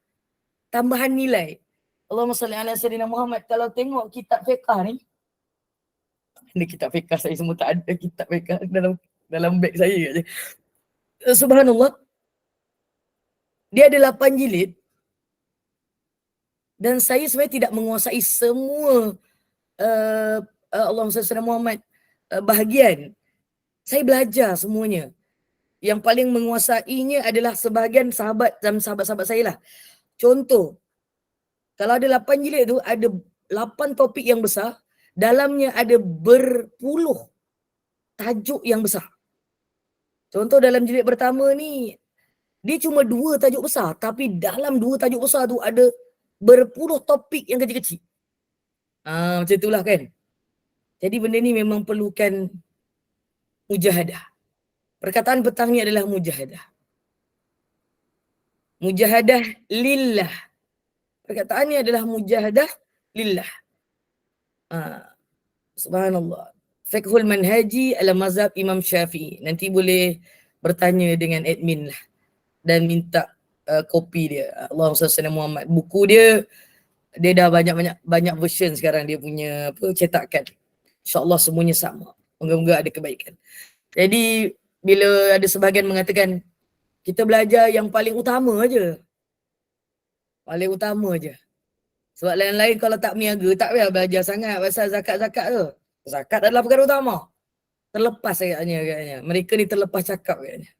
Tambahan nilai. Allahumma salli ala Sayyidina Muhammad. Kalau tengok kitab fiqh ni, ada kitab fiqh saya semua tak ada kitab fiqh dalam beg saya je. Subhanallah. Dia ada 8 jilid. Dan saya sebenarnya tidak menguasai semua Allahumma salli ala Muhammad bahagian. Saya belajar semuanya. Yang paling menguasainya adalah sebahagian sahabat dan sahabat-sahabat saya lah. Contoh, kalau ada 8 jilid tu, ada 8 topik yang besar, dalamnya ada berpuluh tajuk yang besar. Contoh dalam jilid pertama ni, dia cuma 2 tajuk besar, tapi dalam 2 tajuk besar tu ada berpuluh topik yang kecil-kecil. Macam itulah kan. Jadi benda ni memang perlukan mujahadah. Perkataan petang ni adalah mujahadah. Mujahadah lillah. Perkataan ni adalah mujahadah lillah. Subhanallah. Fiqhul manhaji ala mazhab Imam Syafi'i. Nanti boleh bertanya dengan admin lah. Dan minta kopi dia. Allahumma salli ala Muhammad. Buku dia dah banyak version sekarang dia punya cetakan. InsyaAllah semuanya sama. Moga-moga ada kebaikan. Jadi bila ada sebahagian mengatakan kita belajar yang paling utama aja. Paling utama aja. Sebab lain-lain kalau tak berniaga, tak payah belajar sangat pasal zakat-zakat tu. Zakat adalah perkara utama. Terlepas agaknya. Mereka ni terlepas cakap agaknya.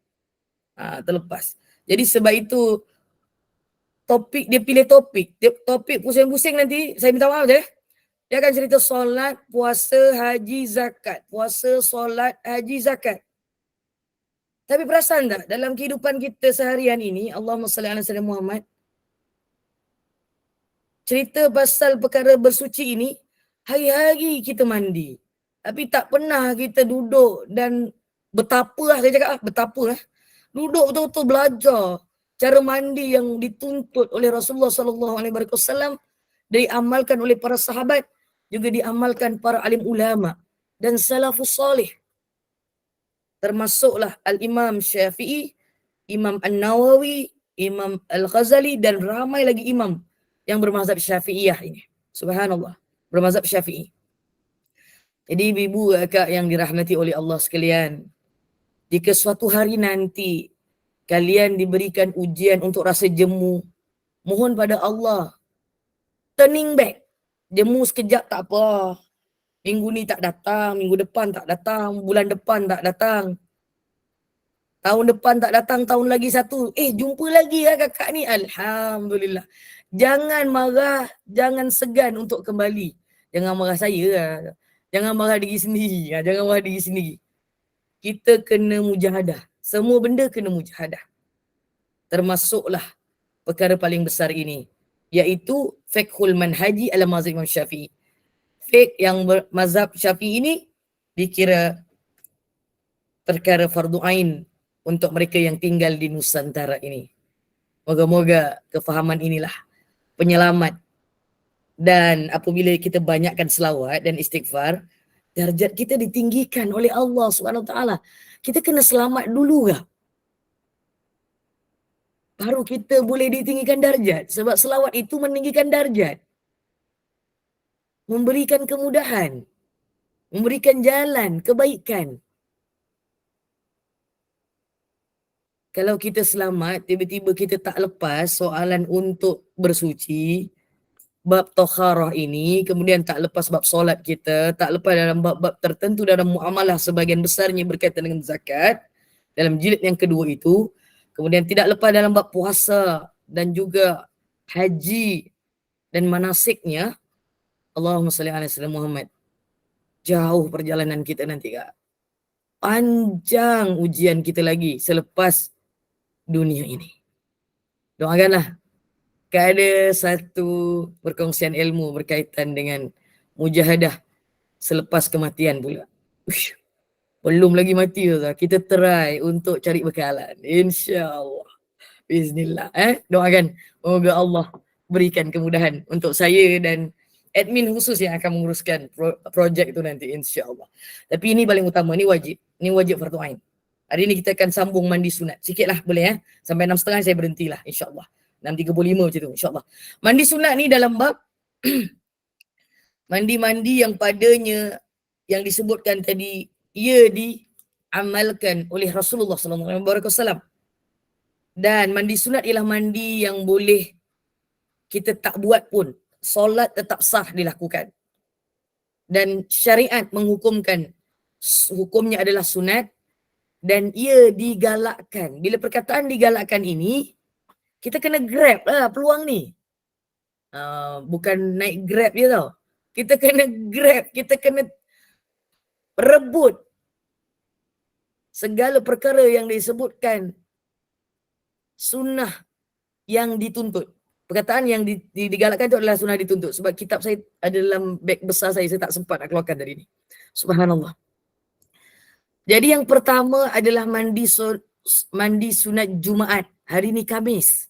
Terlepas. Jadi sebab itu dia pilih topik. Topik pusing-pusing nanti, saya minta maaf je. Dia akan cerita solat, puasa, haji, zakat. Puasa, solat, haji, zakat. Tapi perasan tak dalam kehidupan kita seharian ini, Allahumma salli ala Sayyidina Muhammad, cerita pasal perkara bersuci ini, hari-hari kita mandi. Tapi tak pernah kita duduk dan betapa duduk betul-betul belajar cara mandi yang dituntut oleh Rasulullah SAW, diamalkan oleh para sahabat, juga diamalkan para alim ulama dan salafus salih. Termasuklah Al-Imam Syafi'i, Imam An-Nawawi, Imam Al-Ghazali dan ramai lagi imam yang bermazhab Syafi'iyah ini. Subhanallah, bermazhab Syafi'i. Jadi ibu kakak yang dirahmati oleh Allah sekalian, jika suatu hari nanti kalian diberikan ujian untuk rasa jemu, mohon pada Allah, turning back. Jemu sekejap tak apa. Minggu ni tak datang, minggu depan tak datang, bulan depan tak datang. Tahun depan tak datang, tahun lagi satu. Jumpa lagi lah kakak ni. Alhamdulillah. Jangan marah, jangan segan untuk kembali. Jangan marah saya lah. Jangan marah diri sendiri. Jangan marah diri sendiri. kita kena mujahadah. Semua benda kena mujahadah. Termasuklah perkara paling besar ini, iaitu fiqhul manhaji ala mazhab Imam Syafi'i. Fiqh yang mazhab Syafi'i ini dikira perkara fardu ain untuk mereka yang tinggal di Nusantara ini. Moga-moga kefahaman inilah penyelamat. Dan apabila kita banyakkan selawat dan istighfar, darjat kita ditinggikan oleh Allah SWT. Kita kena selamat dulu kah? Baru kita boleh ditinggikan darjat. Sebab selawat itu meninggikan darjat. Memberikan kemudahan. Memberikan jalan kebaikan. Kalau kita selamat, tiba-tiba kita tak lepas soalan untuk bersuci, bab tokharah ini, kemudian tak lepas bab solat kita, tak lepas dalam bab-bab tertentu dalam muamalah sebagian besarnya berkaitan dengan zakat, dalam jilid yang kedua itu, kemudian tidak lepas dalam bab puasa dan juga haji dan manasiknya. Allahumma salli ala sayyidina Muhammad. Jauh perjalanan kita nanti kak. Panjang ujian kita lagi selepas dunia ini. Doakanlah ada satu perkongsian ilmu berkaitan dengan mujahadah selepas kematian pula. Uish, belum lagi mati tu. Kita try untuk cari bekalan. InsyaAllah. Bismillah. Doakan. Semoga Allah berikan kemudahan untuk saya dan admin khusus yang akan menguruskan projek itu nanti insyaAllah. Tapi ini paling utama. Ini wajib. Ini wajib fardu ain. Hari ini kita akan sambung mandi sunat. Sikit lah boleh ya. Sampai 6.30 saya berhentilah insyaAllah. 6.35 macam tu insyaAllah. Mandi sunat ni dalam bab mandi-mandi yang padanya yang disebutkan tadi ia diamalkan oleh Rasulullah SAW. Dan mandi sunat ialah mandi yang boleh kita tak buat pun. Solat tetap sah dilakukan. Dan syariat menghukumkan hukumnya adalah sunat dan ia digalakkan. Bila perkataan digalakkan ini, kita kena grab lah peluang ni. Bukan naik grab je tau. Kita kena grab, kita kena rebut segala perkara yang disebutkan sunnah yang dituntut. Perkataan yang digalakkan itu adalah sunnah dituntut. Sebab kitab saya ada dalam beg besar saya tak sempat nak keluarkan tadi ni. Subhanallah. Jadi yang pertama adalah mandi sunat Jumaat. Hari ni Khamis.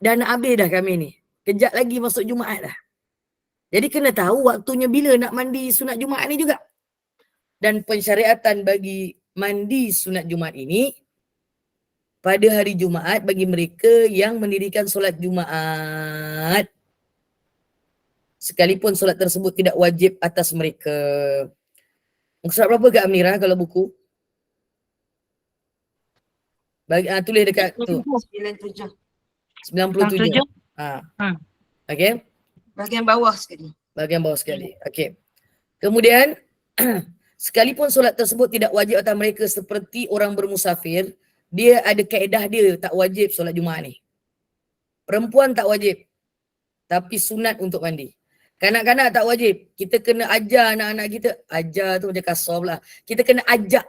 Dah nak habis dah kami ni. Kejap lagi masuk Jumaat dah. Jadi kena tahu waktunya bila nak mandi sunat Jumaat ni juga. Dan pensyariatan bagi mandi sunat Jumaat ini pada hari Jumaat bagi mereka yang mendirikan solat Jumaat. Sekalipun solat tersebut tidak wajib atas mereka. Surat berapa Kak Amira kalau buku? Tulis dekat tu. 97. 97. Okey. Bahagian bawah sekali. Bahagian bawah sekali. Okey. Kemudian sekalipun solat tersebut tidak wajib atas mereka seperti orang bermusafir, dia ada kaedah dia tak wajib solat Jumaat ni. Perempuan tak wajib. Tapi sunat untuk mandi. Kanak-kanak tak wajib. Kita kena ajar anak-anak kita. Ajar tu macam kasar pula. Kita kena ajak.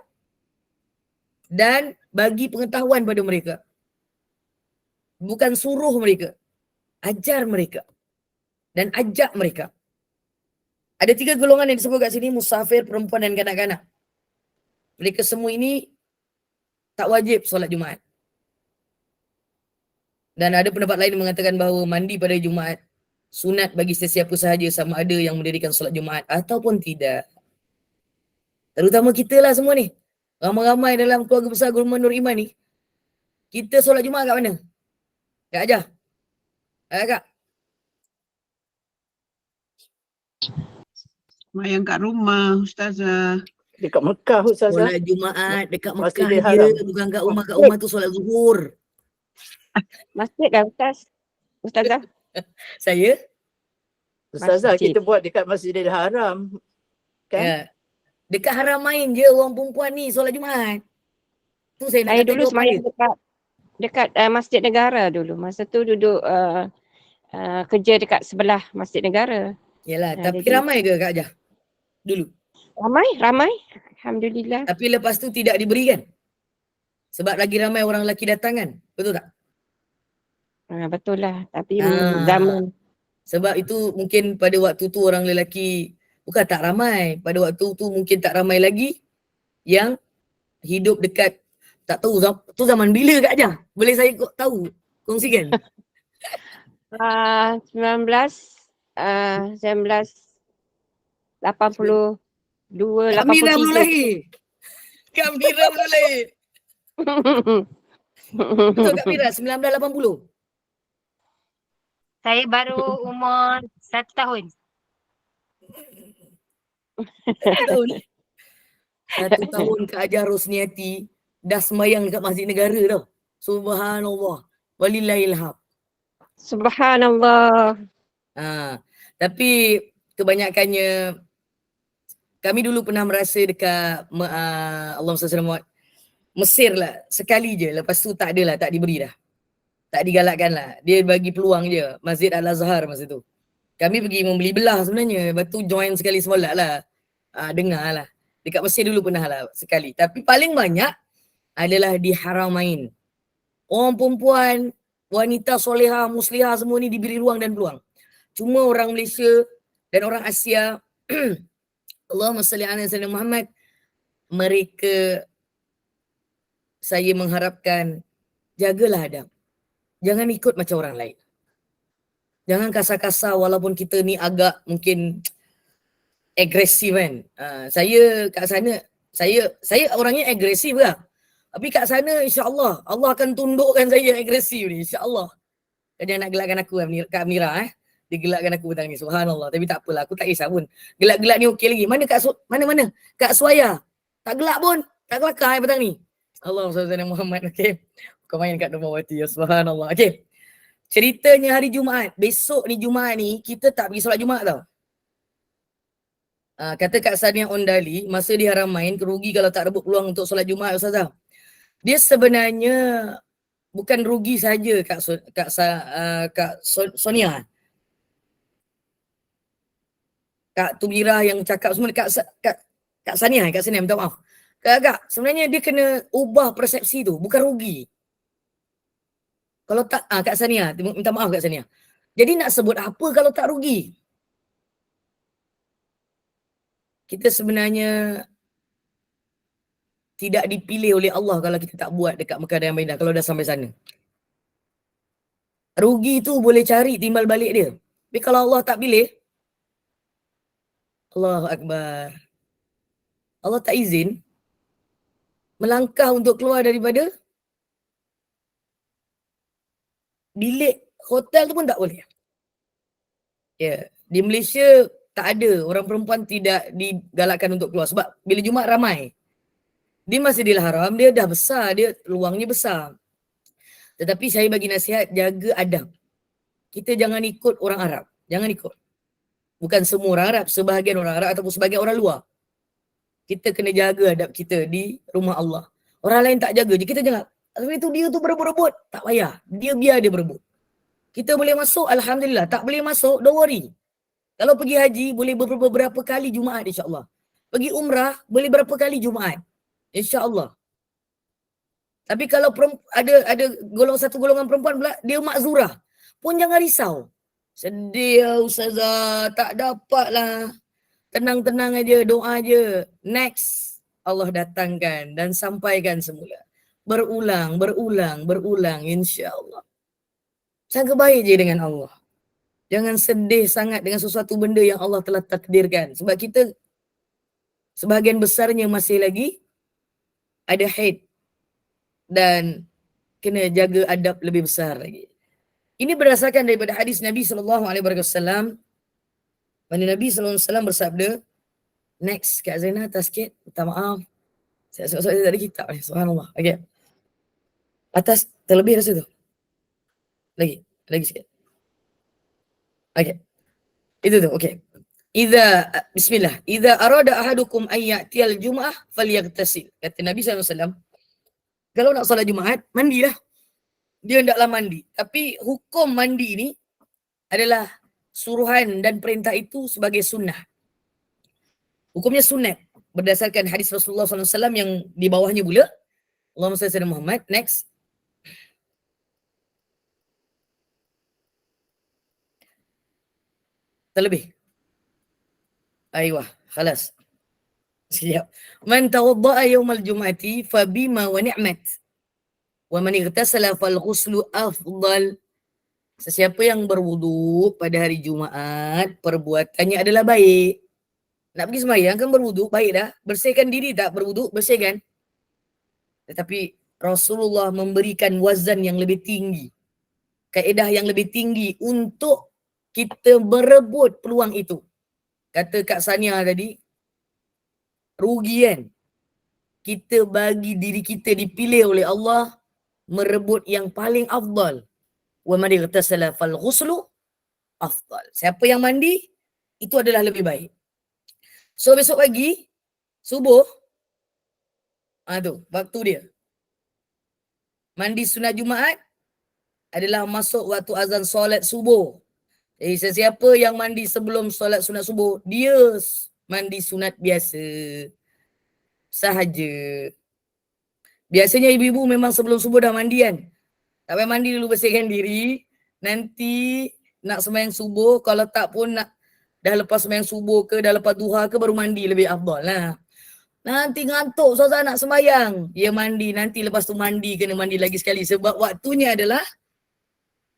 Dan bagi pengetahuan pada mereka. Bukan suruh mereka. Ajar mereka. Dan ajak mereka. Ada 3 golongan yang disebut kat sini. Musafir, perempuan dan kanak-kanak. Mereka semua ini tak wajib solat Jumaat. Dan ada pendapat lain yang mengatakan bahawa mandi pada Jumaat sunat bagi sesiapa sahaja sama ada yang mendirikan solat Jumaat ataupun tidak. Terutama kita lah semua ni. Ramai-ramai dalam keluarga besar Golongan Nur Iman ni. Kita solat Jumaat kat mana? Kak Ajah? Kak? Mayang kat rumah, Ustazah. Dekat Mekah Ustazah. Solat Jumaat dekat Mekah Masjidil je. Haram. Bukan kat rumah. Kat rumah tu solat zuhur. Masjid kan Ustazah? Saya? Ustazah, Masjid. kita buat dekat Masjidil Haram. Kan? Ya. Dekat Haramain je orang perempuan ni solat Jumaat. Tu saya nak Saya kata dulu jawapan semayang dia. dekat Masjid Negara dulu. Masa tu duduk kerja dekat sebelah Masjid Negara. Yalah, Ya, tapi jadi- ramai ke Kak Ajah? Dulu. Ramai. Alhamdulillah. Tapi lepas tu tidak diberikan. Sebab lagi ramai orang lelaki datang kan. Betul tak? Betul lah. Tapi Ah. zaman. Sebab itu mungkin pada waktu tu orang lelaki bukan tak ramai. Pada waktu tu mungkin tak ramai lagi yang hidup dekat, tak tahu tu zaman bila Kak Jah? Boleh saya tahu? Kongsikan. 1982, Kak Mira belum 83. lahir. Kak Mira belum lahir. Betul Kak Mira, 1980. Saya baru umur 1 tahun. 1 tahun. 1 tahun Kak Jah Rosniati dah sembahyang dekat Masjid Negara tau. Subhanallah. Walillahilham. Subhanallah. Tapi kebanyakannya kami dulu pernah merasa dekat Allahumma salli ala Muhammad, Mesir lah sekali je, lepas tu tak adalah, tak diberi dah. Tak digalakkan lah. Dia bagi peluang je. Masjid Al-Azhar masa tu. Kami pergi membeli belah sebenarnya. Lepas tu join sekali solat lah. Dengar lah. Dekat Mesir dulu pernah lah sekali. Tapi paling banyak adalah di Haramain. Orang perempuan, wanita solehah, muslihah semua ni diberi ruang dan peluang. Cuma orang Malaysia dan orang Asia, Allahumma salli ala sayyidina Muhammad, mereka, saya mengharapkan jagalah adab. Jangan ikut macam orang lain. Jangan kasar-kasar walaupun kita ni agak mungkin agresif kan. Saya kat sana, saya orangnya agresif lah. Tapi kat sana insya-Allah Allah akan tundukkan saya agresif ni, insya-Allah. Dia nak gelakkan aku Kak Mira Dia gelakkan aku petang ni. Subhanallah. Tapi tak apalah, aku tak kisah pun. Gelak-gelak ni okey lagi. Mana mana Kak Suaya? Tak gelak pun. Tak kelakar petang ni. Allahumma salli ala Muhammad. Okey. Kau main kat Normawati ya. Subhanallah. Okey. Ceritanya hari Jumaat. Besok ni Jumaat ni kita tak pergi solat Jumaat tau. Kata Kak Sania Ondali, masa di Haramain, rugi kalau tak rebut peluang untuk solat Jumaat Ustazah. Dia sebenarnya bukan rugi saja Kak Sonia. Kak Tumira yang cakap semua, Kak Sania, minta maaf. Kak, sebenarnya dia kena ubah persepsi tu, bukan rugi. Kalau tak, Kak Sania, minta maaf Kak Sania. Jadi nak sebut apa kalau tak rugi? Kita sebenarnya tidak dipilih oleh Allah kalau kita tak buat dekat Mekah dan Madinah kalau dah sampai sana. Rugi tu boleh cari timbal balik dia. Tapi kalau Allah tak pilih, Allahu Akbar. Allah tak izin, melangkah untuk keluar daripada bilik hotel tu pun tak boleh. Ya, di Malaysia tak ada, orang perempuan tidak digalakkan untuk keluar sebab bila Jumaat ramai. Di Masjidil Haram dia dah besar, dia luangnya besar. Tetapi saya bagi nasihat, jaga adab. Kita jangan ikut orang Arab, jangan ikut. Bukan semua orang Arab, sebahagian orang Arab ataupun sebahagian orang luar. Kita kena jaga adab kita di rumah Allah. Orang lain tak jaga je, kita jangan. Tapi itu dia tu berebut-rebut, tak payah. Biar dia berebut. Kita boleh masuk, alhamdulillah. Tak boleh masuk, don't worry. Kalau pergi haji, boleh beberapa kali Jumaat insya-Allah. Pergi umrah, boleh berapa kali Jumaat. InsyaAllah. Tapi kalau ada satu golongan perempuan pula, dia makzurah. Pun jangan risau. Sedih Ustazah, tak dapat lah. Tenang-tenang aja, doa aja. Next, Allah datangkan dan sampaikan semula. Berulang insyaAllah. Sangka baik je dengan Allah. Jangan sedih sangat dengan sesuatu benda yang Allah telah takdirkan. Sebab kita sebahagian besarnya masih lagi ada haid dan kena jaga adab lebih besar lagi. Ini berdasarkan daripada hadis Nabi SAW. Mana Nabi SAW bersabda, next Kak Zainal atas sikit, minta maaf. Saya tak ada kitab ni, subhanallah. Okay. Atas, terlebih rasa tu. Lagi sikit. Okay. Itu tu, okay. Bismillah. Idza arada ahadukum an ya'tiyal jum'ah falyaghtasil. Kata Nabi SAW, kalau nak solat Jumaat, mandilah. Dia hendaklah mandi. Tapi hukum mandi ni adalah suruhan dan perintah itu sebagai sunnah. Hukumnya sunat. berdasarkan hadis Rasulullah SAW yang di bawahnya pula. Allahumma salli ala Muhammad. Next. Terlebih. Aywa, khalas. Siap. Man tawadda'a yawmal jum'ati fabima wa ni'mat. Wa man ightasala fal ghuslu afdal. Sesiapa yang berwudu pada hari Jumaat, perbuatannya adalah baik. Nak pergi sembahyang kan berwudu, baik dah. Bersihkan diri tak berwudu, bersihkan. Tetapi Rasulullah memberikan wazan yang lebih tinggi. Kaedah yang lebih tinggi untuk kita berebut peluang itu. Kata Kak Sania tadi, rugi kan? Kita bagi diri kita dipilih oleh Allah merebut yang paling afdal. Wa man ightasala fal ghuslu afdal. Siapa yang mandi, itu adalah lebih baik. So besok pagi, subuh, tu waktu dia. Mandi sunat Jumaat adalah masuk waktu azan solat subuh. Jadi sesiapa yang mandi sebelum solat sunat subuh, dia mandi sunat biasa sahaja. Biasanya ibu-ibu memang sebelum subuh dah mandi kan. Tak payah mandi dulu, bersihkan diri. Nanti nak sembahyang subuh, kalau tak pun nak dah lepas sembahyang subuh ke, dah lepas duha ke, baru mandi lebih afdal lah. Nanti ngantuk Ustazah nak sembahyang. Ya mandi, nanti lepas tu mandi, kena mandi lagi sekali. Sebab waktunya adalah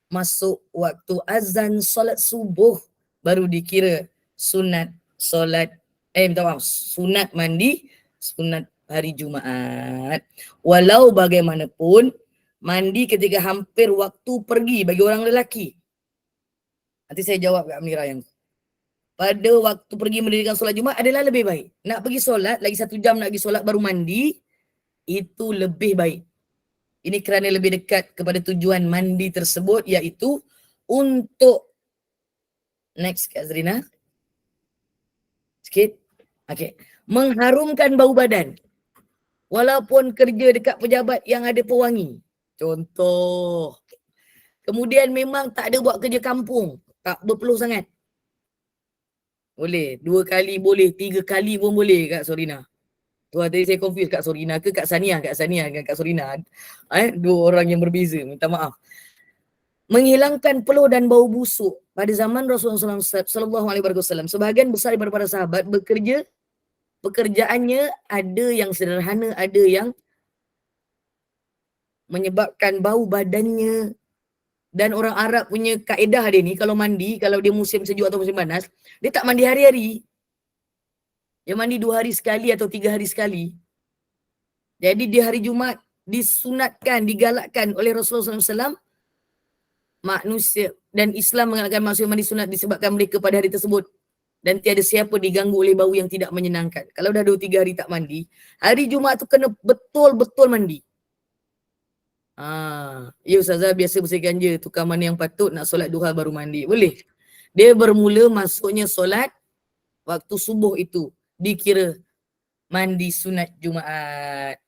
masuk waktu azan solat subuh. Baru dikira sunat solat, sunat mandi, sunat hari Jumaat. Walau bagaimanapun, mandi ketika hampir waktu pergi bagi orang lelaki. Nanti saya jawab kat Amira yang pada waktu pergi mendirikan solat Jumaat adalah lebih baik. Nak pergi solat, lagi 1 jam nak pergi solat baru mandi, itu lebih baik. Ini kerana lebih dekat kepada tujuan mandi tersebut, iaitu untuk next Kak Azrina. Sikit. Okay. Mengharumkan bau badan. Walaupun kerja dekat pejabat yang ada pewangi. Contoh. Kemudian memang tak ada buat kerja kampung. Tak berpeluh sangat. Boleh. 2 kali boleh. 3 kali pun boleh Kak Sorina. Tu tadi saya confuse Kak Sorina ke Kak Sania. Kak Sania dengan Kak Sorina. 2 orang yang berbeza. Minta maaf. Menghilangkan peluh dan bau busuk. Pada zaman Rasulullah SAW, sebahagian besar daripada para sahabat bekerja. Pekerjaannya ada yang sederhana, ada yang menyebabkan bau badannya. Dan orang Arab punya kaedah dia ni, kalau mandi, kalau dia musim sejuk atau musim panas, dia tak mandi hari-hari. Dia mandi 2 hari sekali atau 3 hari sekali. Jadi di hari Jumaat disunatkan, digalakkan oleh Rasulullah SAW, manusia dan Islam menggalakkan manusia mandi sunat disebabkan mereka pada hari tersebut dan tiada siapa diganggu oleh bau yang tidak menyenangkan. Kalau dah 2-3 hari tak mandi, hari Jumaat tu kena betul-betul mandi. Ya Ustazah, biasa bersihkan je, tukar mana yang patut, nak solat duha baru mandi. Boleh. Dia bermula masuknya solat waktu subuh itu dikira mandi sunat Jumaat.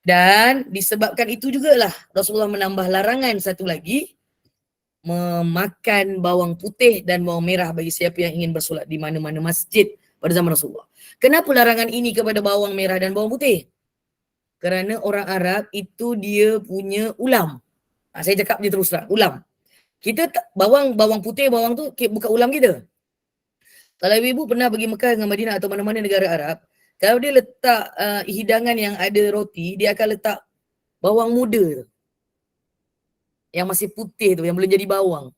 Dan disebabkan itu jugalah Rasulullah menambah larangan satu lagi, memakan bawang putih dan bawang merah bagi siapa yang ingin bersolat di mana-mana masjid pada zaman Rasulullah. Kenapa larangan ini kepada bawang merah dan bawang putih? Kerana orang Arab itu dia punya ulam. Saya cakap je terus terang, ulam. Kita bawang putih, bawang tu bukan ulam kita. Kalau ibu pernah pergi Mekah dengan Madinah atau mana-mana negara Arab, kalau dia letak hidangan yang ada roti, dia akan letak bawang muda tu. Yang masih putih tu, yang belum jadi bawang.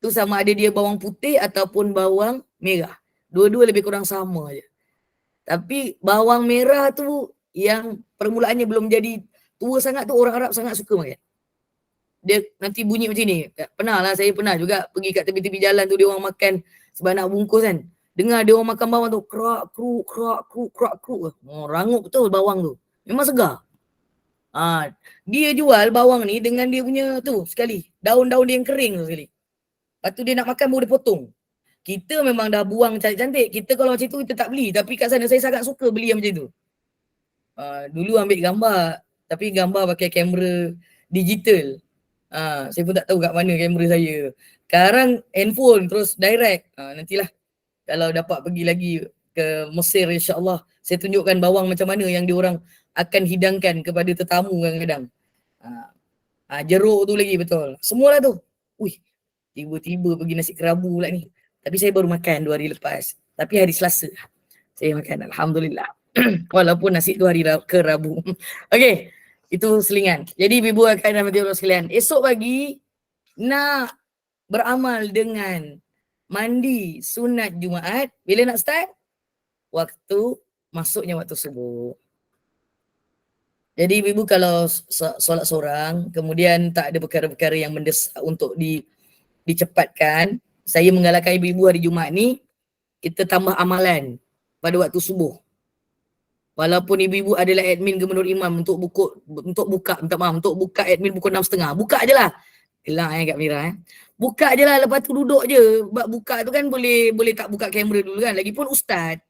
Tu sama ada dia bawang putih ataupun bawang merah. Dua-dua lebih kurang sama je. Tapi bawang merah tu yang permulaannya belum jadi tua sangat tu, orang Arab sangat suka makan. Dia nanti bunyi macam ni. Saya pernah juga pergi kat tepi-tepi jalan tu, dia orang makan sebanyak bungkus kan. Dengar dia orang makan bawang tu, krak, kruk, krak, kruk, krak, kruk. Rangup betul bawang tu. Memang segar. Dia jual bawang ni dengan dia punya tu sekali. Daun-daun dia yang kering tu sekali. Lepas tu dia nak makan baru dia potong. Kita memang dah buang cantik-cantik. Kita kalau macam tu kita tak beli. Tapi kat sana saya sangat suka beli yang macam tu. Dulu ambil gambar. Tapi gambar pakai kamera digital. Saya pun tak tahu kat mana kamera saya. Sekarang handphone terus direct. Nantilah kalau dapat pergi lagi ke Mesir insya-Allah. Saya tunjukkan bawang macam mana yang diorang akan hidangkan kepada tetamu kadang-kadang. Jeruk tu lagi betul. Semualah tu. Wih, tiba-tiba pergi nasi kerabu pula ni. Tapi saya baru makan 2 hari lepas. Tapi hari Selasa saya makan, alhamdulillah. Walaupun nasi tu hari ke Rabu. Okey, itu selingan. Jadi ibu akan rahmati Allah sekalian. Esok pagi nak beramal dengan mandi sunat Jumaat. Bila nak start? Masuknya waktu subuh. Jadi ibu kalau solat seorang, kemudian tak ada perkara-perkara yang mendesak untuk dicepatkan, saya menggalakkan ibu-ibu hari Jumaat ni, kita tambah amalan pada waktu subuh. Walaupun ibu-ibu adalah admin Gubernur Imam untuk buka admin pukul 6.30. Buka je lah. Gelak Kak Mira Buka je lah, lepas tu duduk je. Buka tu kan boleh tak buka kamera dulu kan. Lagipun ustaz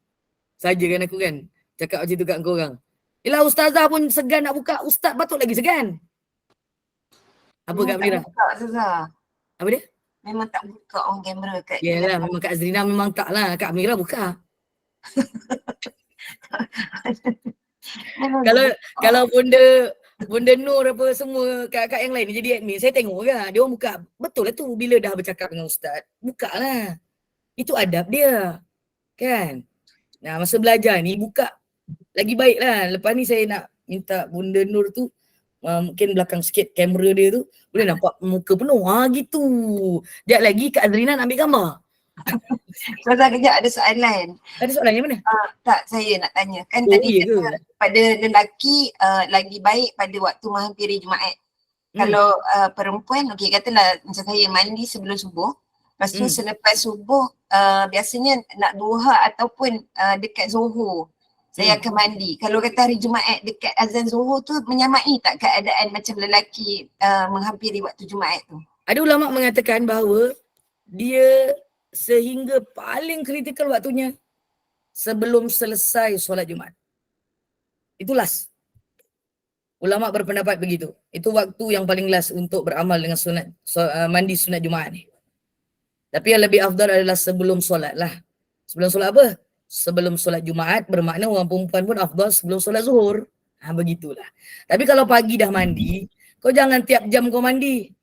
saja kan aku kan cakap macam tu kat korang. Yelah ustazah pun segan nak buka, ustaz patut lagi segan. Apa Kak Mira? Tak buka Ustazah. Apa dia? Memang tak buka on kamera kat Yelah memang Kak Azrina memang tak lah. Kak Mira buka. Memang Kalau Bunda Nur apa semua kakak yang lain ni jadi admin, saya tengok ke dia orang buka. Betul lah tu, bila dah bercakap dengan ustaz, buka lah. Itu adab dia. Kan? Nah, masa belajar ni buka lagi baik lah. Lepas ni saya nak minta Bunda Nur tu mungkin belakang sikit kamera dia tu boleh nampak muka penuh. Gitu. Sekejap lagi Kak Azrina nak ambil gambar. Ustazah kejap ada soalan. Ada soalan yang mana? Tak, saya nak tanya. Kan Oh, tadi iya ke? kata pada lelaki lagi baik pada waktu menghampiri Jumaat. Kalau perempuan, okey katalah macam saya mandi sebelum subuh. Lepas tu selepas subuh biasanya nak duha ataupun dekat Zuhur. Saya akan mandi. Kalau kata hari Jumaat dekat azan Zuhur tu menyamai tak keadaan macam lelaki menghampiri waktu Jumaat tu? Ada ulama mengatakan bahawa dia sehingga paling kritikal waktunya sebelum selesai solat Jumaat. Itu last. Ulama berpendapat begitu. Itu waktu yang paling last untuk beramal dengan mandi sunat Jumaat ni. Tapi yang lebih afdal adalah sebelum solat lah. Sebelum solat apa? Sebelum solat Jumaat, bermakna orang perempuan pun afdal sebelum solat Zuhur. Begitulah. Tapi kalau pagi dah mandi, kau jangan tiap jam kau mandi.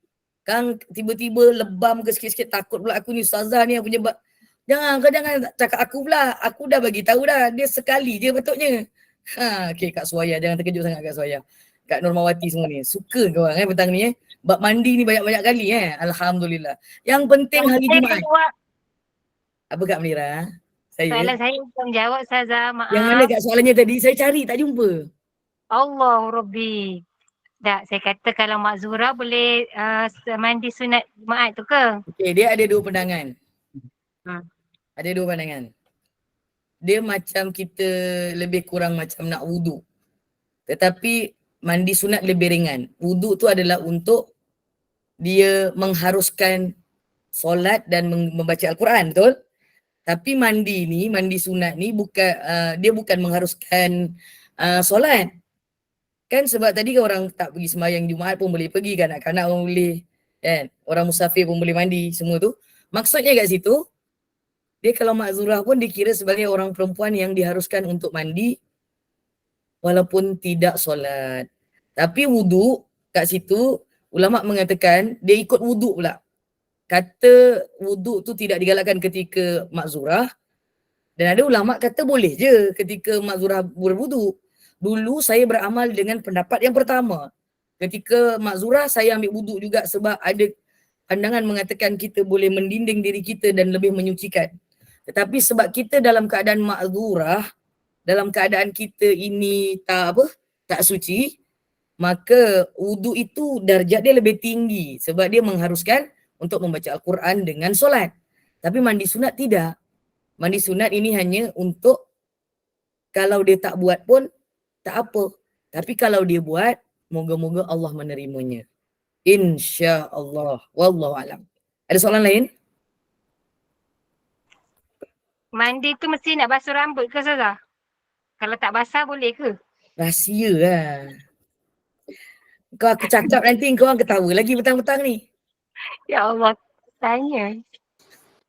Kan tiba-tiba lebam ke sikit-sikit, takut pula aku ni ustazah ni yang penyebab. Kau jangan cakap aku pula. Aku dah bagi tahu dah. Dia sekali je betulnya. Okey Kak Suaya, jangan terkejut sangat Kak Suaya. Kak Nurmawati semua ni. Suka korang petang ni bab mandi ni banyak-banyak kali Alhamdulillah. Yang penting hari Jumaat. Apa Kak Melira? Soalan saya belum jawab Ustazah, maaf. Yang mana Kak soalannya tadi? Saya cari tak jumpa. Allah Rabbi. Tak, saya kata kalau Mak Zura boleh mandi sunat Jumaat tu ke? Okey, dia ada dua pandangan. Ada dua pandangan. Dia macam kita lebih kurang macam nak wuduk. Tetapi mandi sunat lebih ringan. Wuduk tu adalah untuk dia mengharuskan solat dan membaca Al-Quran, betul? Tapi mandi sunat ni bukan dia bukan mengharuskan solat. Kan sebab tadi kan orang tak pergi sembahyang Jumaat pun boleh pergi, kanak-kanak pun boleh, kan? Orang musafir pun boleh mandi, semua tu. Maksudnya kat situ, dia kalau makzurah pun dikira sebagai orang perempuan yang diharuskan untuk mandi walaupun tidak solat. Tapi wuduk kat situ, ulama mengatakan dia ikut wuduk pula. Kata wuduk tu tidak digalakkan ketika makzurah, dan ada ulama kata boleh je ketika makzurah berwuduk. Dulu saya beramal dengan pendapat yang pertama. Ketika makzurah saya ambil wuduk juga sebab ada pandangan mengatakan kita boleh mendinding diri kita dan lebih menyucikan. Tetapi sebab kita dalam keadaan makzurah, dalam keadaan kita ini tak suci, maka wuduk itu darjat dia lebih tinggi sebab dia mengharuskan untuk membaca Al-Quran dengan solat. Tapi mandi sunat tidak. Mandi sunat ini hanya untuk kalau dia tak buat pun tak apa. Tapi kalau dia buat, moga-moga Allah menerimanya. InsyaAllah. Wallahualam. Ada soalan lain? Mandi tu mesti nak basuh rambut ke Ustazah? Kalau tak basah boleh ke? Rahsia lah. Kau aku cakap nanti kau orang ketawa lagi petang-petang ni. Ya Allah, tanya.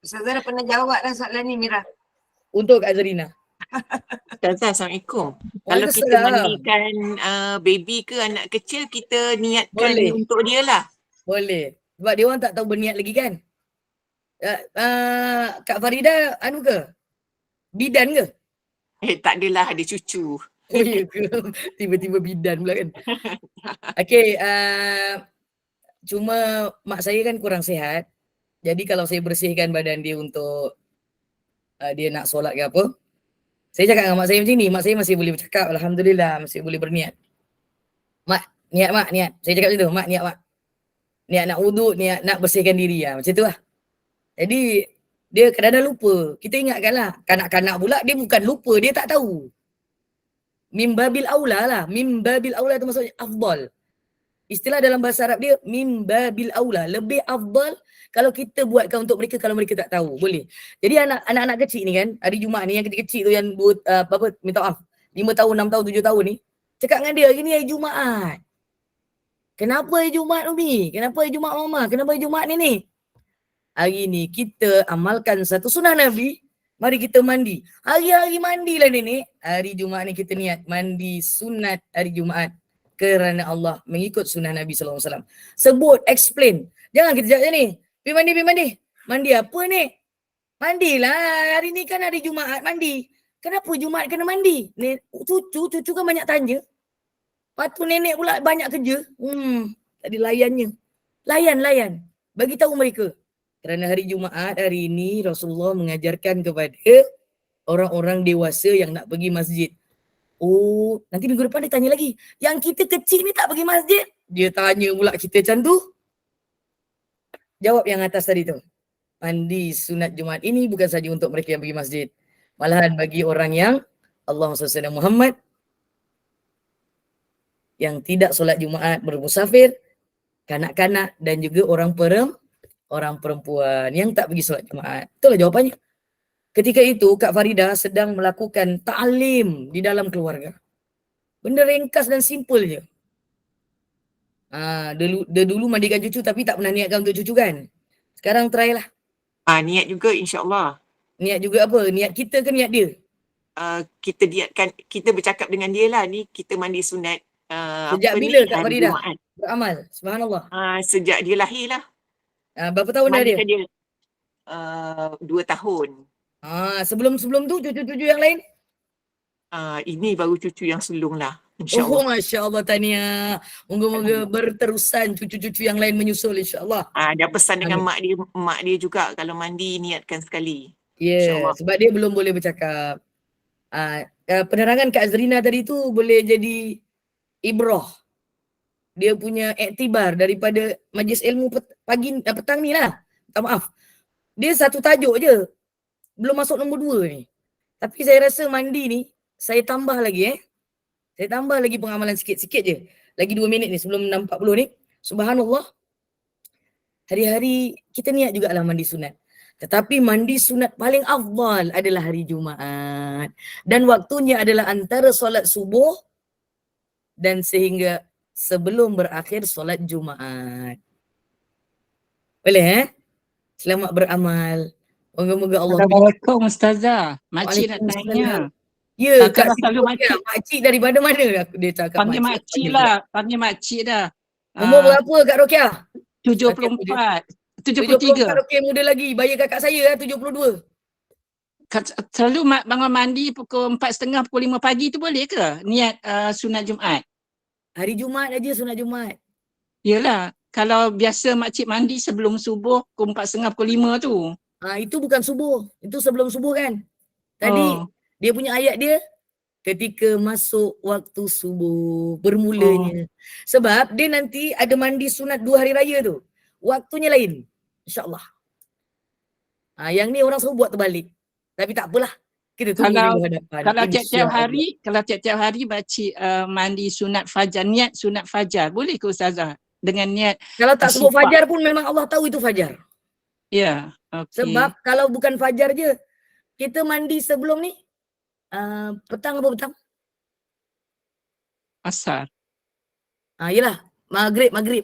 Ustazah dah pernah jawab dah soalan ni Mira. Untuk Kak Zarina. Ustazah, Assalamualaikum. Kalau kita Waalaikumsalam. mandikan baby ke anak kecil, kita niatkan Boleh. untuk dia lah. Boleh. Sebab dia orang tak tahu berniat lagi kan. Kak Farida anu ke? Bidan ke? Tak adalah, ada cucu. Oh ya ke? Tiba-tiba bidan pula kan. Okey, cuma mak saya kan kurang sihat. Jadi kalau saya bersihkan badan dia untuk dia nak solat ke apa, saya cakap dengan mak saya macam ni, mak saya masih boleh bercakap, alhamdulillah masih boleh berniat. Mak, niat. Saya cakap macam tu, mak niat mak. Niat nak wuduk, niat nak bersihkan diri lah. Macam tu lah. Jadi dia kadang-kadang lupa. Kita ingatkanlah, kanak-kanak pula dia bukan lupa, dia tak tahu. Mim babil aula lah. Mim babil aula tu maksudnya afdal. Istilah dalam bahasa Arab dia mim babil aula. Lebih afdal kalau kita buatkan untuk mereka kalau mereka tak tahu. Boleh. Jadi anak-anak kecil ni kan, hari Jumaat ni yang kecil-kecil tu yang minta maaf, 5 tahun, 6 tahun, 7 tahun ni, cakap dengan dia, hari ni hari Jumaat. Kenapa hari Jumaat Umi? Kenapa hari Jumaat Mama? Kenapa hari Jumaat ni? Hari ni kita amalkan satu sunnah Nabi. Mari kita mandi. Hari-hari mandilah nenek. Hari Jumaat ni kita niat mandi sunat hari Jumaat. Kerana Allah mengikut sunnah Nabi SAW. Sebut, explain. Jangan kita cakap ni. Pergi mandi. Mandi apa ni? Mandilah. Hari ni kan hari Jumaat mandi. Kenapa Jumaat kena mandi? Cucu kan banyak tanya. Lepas tu nenek pula banyak kerja. Tak ada layannya. Layan. Bagi tahu mereka. Kerana hari Jumaat hari ini Rasulullah mengajarkan kepada orang-orang dewasa yang nak pergi masjid. Oh, nanti minggu depan dia tanya lagi. Yang kita kecil ni tak pergi masjid? Dia tanya pula kita macam tu. Jawab yang atas tadi tu. Mandi sunat Jumaat ini bukan saja untuk mereka yang pergi masjid. Malahan bagi orang yang Allahumma salli ala Muhammad yang tidak solat Jumaat, bermusafir, kanak-kanak dan juga orang perempuan yang tak pergi solat Jumaat. Itulah jawapannya. Ketika itu Kak Farida sedang melakukan ta'lim di dalam keluarga. Benda ringkas dan simple je. Dia dulu mandikan cucu tapi tak pernah niatkan untuk cucu kan. Sekarang try lah. Niat juga insyaAllah. Niat juga apa? Niat kita ke niat dia? Kita niatkan, kita bercakap dengan dia lah ni kita mandi sunat. Sejak bila Kak Farida beramal? Subhanallah. Sejak dia lahir lah. Berapa tahun dah dia? 2 tahun. Sebelum tu cucu-cucu yang lain? Ini baru cucu yang sulung lah. InsyaAllah. Oh Masya Allah, tahniah. Moga-moga berterusan cucu-cucu yang lain menyusul insyaAllah. Dia pesan dengan mak dia juga kalau mandi niatkan sekali. Ya, sebab dia belum boleh bercakap. Penerangan Kak Azrina tadi tu boleh jadi ibrah. Dia punya iktibar daripada majlis ilmu petang ni lah. Tak maaf. Dia satu tajuk je. Belum masuk nombor 2 ni. Tapi saya rasa mandi ni, saya tambah lagi Saya tambah lagi pengamalan sikit-sikit je. Lagi 2 minit ni sebelum 6.40 ni. Subhanallah. Hari-hari kita niat jugalah mandi sunat. Tetapi mandi sunat paling afdal adalah hari Jumaat. Dan waktunya adalah antara solat subuh dan sehingga sebelum berakhir solat Jumaat. Boleh Selamat beramal. Moga-moga Allah. Assalamualaikum Ustazah. Makcik nak tanya. Ya, Kak selalu makcik. Makcik daripada mana dia cakap? Panggil makcik lah. Panggil makcik dah. Umur berapa Kak Rokiah? 74. 73. Rokiah muda lagi. Bayar kakak saya 72. Selalu bangun mandi pukul 4.30, pukul 5 pagi tu boleh ke? Niat sunat Jumaat. Hari Jumaat aja sunat Jumaat. Yelah. Kalau biasa makcik mandi sebelum subuh pukul 4.30, pukul 5 tu. Itu bukan subuh. Itu sebelum subuh kan. Tadi dia punya ayat dia ketika masuk waktu subuh bermulanya. Sebab dia nanti ada mandi sunat 2 hari raya tu. Waktunya lain. InsyaAllah. Yang ni orang selalu buat terbalik. Tapi tak apalah. Kita tunggu minggu hadapan. Kalau tiap-tiap hari makcik mandi sunat fajar, niat sunat fajar. Boleh ke Ustazah? Dengan niat. Kalau tak sebut fajar pun memang Allah tahu itu fajar. Ya. Okay. Sebab kalau bukan fajar je, kita mandi sebelum ni, petang apa petang? Asar. Yelah, maghrib. Mandi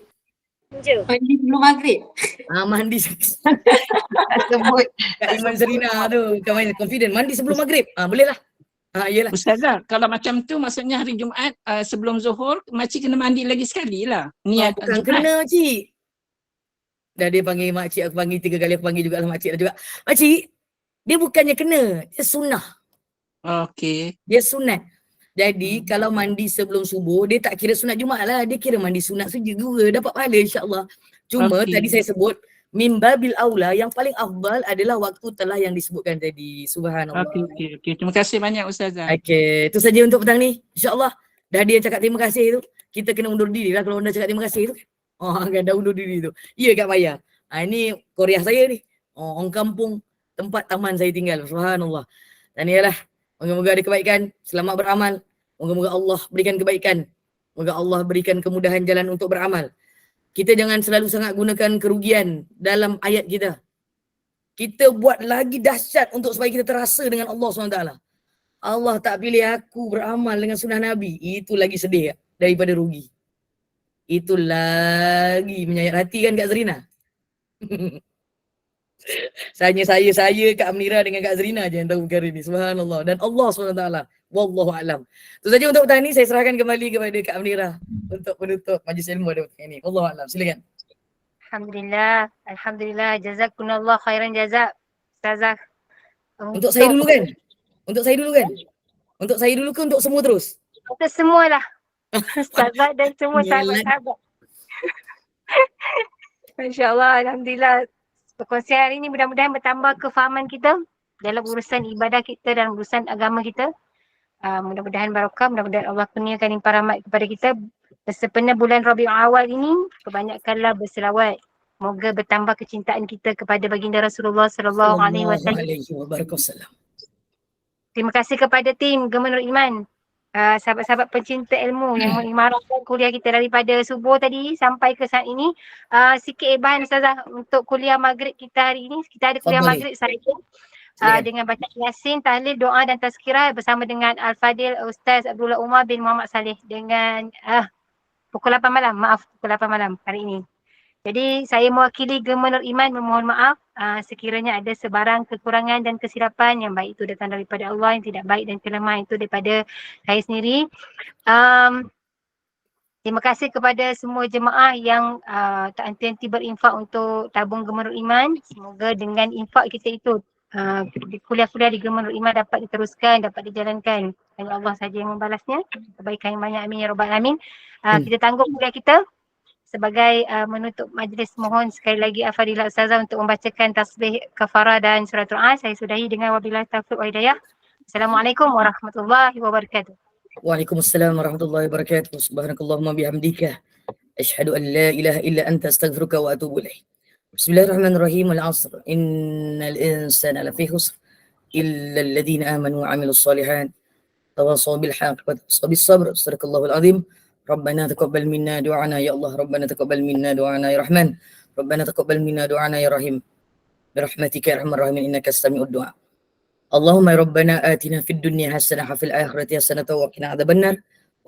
sebelum maghrib. Mandi. Sebut. Kak Iman Serina tu, confident. Mandi sebelum maghrib. Boleh lah. Yelah. Ustazah, kalau macam tu maksudnya hari Jumaat sebelum Zuhur, makcik kena mandi lagi sekali lah. Niat Bukan Jumaat. kena cik. Dah dia panggil makcik, aku panggil 3 kali, aku panggil juga lah makcik dah juga. Makcik, dia bukannya kena, dia sunnah. Okey. Dia sunat. Jadi kalau mandi sebelum subuh, dia tak kira sunat Jumaat lah. Dia kira mandi sunat saja juga. Dapat pahala insyaAllah. Cuma Okey. tadi saya sebut, min babil aula, yang paling afdal adalah waktu telah yang disebutkan tadi. Subhanallah. Okey. Terima kasih banyak Ustazah. Okey, itu saja untuk petang ni. InsyaAllah. Dah dia cakap terima kasih tu, kita kena undur diri lah kalau anda cakap terima kasih tu. Kan dah undur diri tu. Ya Kak Maya. Ini Korea saya ni. Orang kampung, tempat taman saya tinggal. Subhanallah. Dan ialah, moga-moga ada kebaikan. Selamat beramal. Moga-moga Allah berikan kebaikan. Moga Allah berikan kemudahan jalan untuk beramal. Kita jangan selalu sangat gunakan kerugian dalam ayat kita. Kita buat lagi dahsyat untuk supaya kita terasa dengan Allah SWT. Allah tak pilih aku beramal dengan sunnah Nabi. Itu lagi sedih daripada rugi. Itu lagi menyayat hati kan Kak Zrina? Saya Kak Amnira dengan Kak Zrina je yang tahu perkara ni. Subhanallah. Dan Allah SWT. Wallahu a'lam. Itu saja untuk petang ni. Saya serahkan kembali kepada Kak Amnira untuk penutup majlis ilmu pada petang ini. Wallahu a'lam. Silakan. Alhamdulillah. Jazakumullah khairan jazak. Ustazah. Untuk saya dulu kan? Untuk saya dulu kan? Untuk saya dulu ke untuk semua terus? Untuk semualah. Ustazah dan semua sahabat-sahabat. InsyaAllah, Alhamdulillah. Perkongsian hari ini mudah-mudahan bertambah kefahaman kita dalam urusan ibadah kita dan urusan agama kita. Mudah-mudahan barakah, mudah-mudahan Allah kurniakan limpah rahmat kepada kita. Sempena bulan Rabiul Awal ini, kebanyakanlah berselawat. Moga bertambah kecintaan kita kepada baginda Rasulullah sallallahu alaihi wasallam. Terima kasih kepada tim Gemenur Iman, sahabat-sahabat pencinta ilmu yang mengimarahkan kuliah kita daripada subuh tadi sampai ke saat ini. Sikit bahan Ustazah untuk kuliah maghrib kita hari ini. Kita ada kuliah maghrib sahaja dengan baca Yasin, tahlil, doa dan tazkirah bersama dengan Al-Fadil Ustaz Abdullah Umar bin Muhammad Saleh dengan pukul 8 malam. Maaf, pukul 8 malam hari ini. Jadi saya mewakili Gemenur Iman memohon maaf sekiranya ada sebarang kekurangan dan kesilapan, yang baik itu datang daripada Allah, yang tidak baik dan kelemahan itu daripada saya sendiri. Terima kasih kepada semua jemaah yang tak henti-henti berinfak untuk tabung Gemenur Iman. Semoga dengan infak kita itu kuliah-kuliah di Gemenur Iman dapat diteruskan, dapat dijalankan. Hanya Allah saja yang membalasnya. Kebaikan yang banyak, amin ya rabbal alamin. Kita tangguh kuliah kita. Sebagai menutup majlis, mohon sekali lagi Al-Fadilah Ustazah untuk membacakan tasbih kafarah dan suratul As. Saya sudahi dengan wabillahi taufiq wa hidayah. Assalamualaikum warahmatullahi wabarakatuh. Waalaikumsalam warahmatullahi wabarakatuh. Subhanakallahumma bihamdika. Asyhadu an la ilaha illa anta astaghfiruka wa atubu ilaik. Bismillahirrahmanirrahim. Al-'asr. Innal insana lafi khusr illa alladhina amanu wa 'amilus shalihat. Tawassaw bil haqq wa tawassaw bis sabr. Sadaqallahul 'azim. ربنا تقبل منا دعانا يا الله ربنا تقبل منا دعانا يا رحمن ربنا تقبل منا دعانا يا رحيم برحمتك يا ارحم الراحمين انك السميع الدعاء اللهم يا ربنا آتنا في الدنيا حسنة وفي الآخرة حسنة وقنا عذاب النار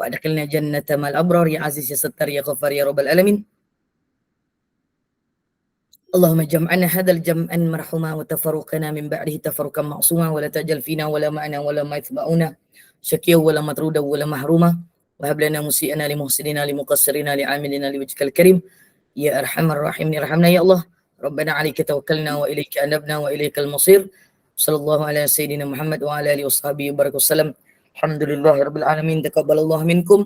وأدخلنا جنة مع الأبرار يا عزيز يا ستار يا غفار يا رب العالمين اللهم جمعنا هذا الجمع مرحوما وتفرقنا من بعده تفرقا معصوما ولا تجعل فينا ولا معنا ولا ما يتبعونا شكيا ولا مطرودا ولا محروما وهب لنا مسيئنا لمحسننا لمقصرنا لعاملنا لوجهك الكريم يا أرحم الراحمين ارحمنا يا الله ربنا عليك توكلنا وإليك أنبنا وإليك المصير صلى الله على سيدنا محمد وعلى آله وصحبه وبارك وسلم الحمد لله رب العالمين تقبل الله منكم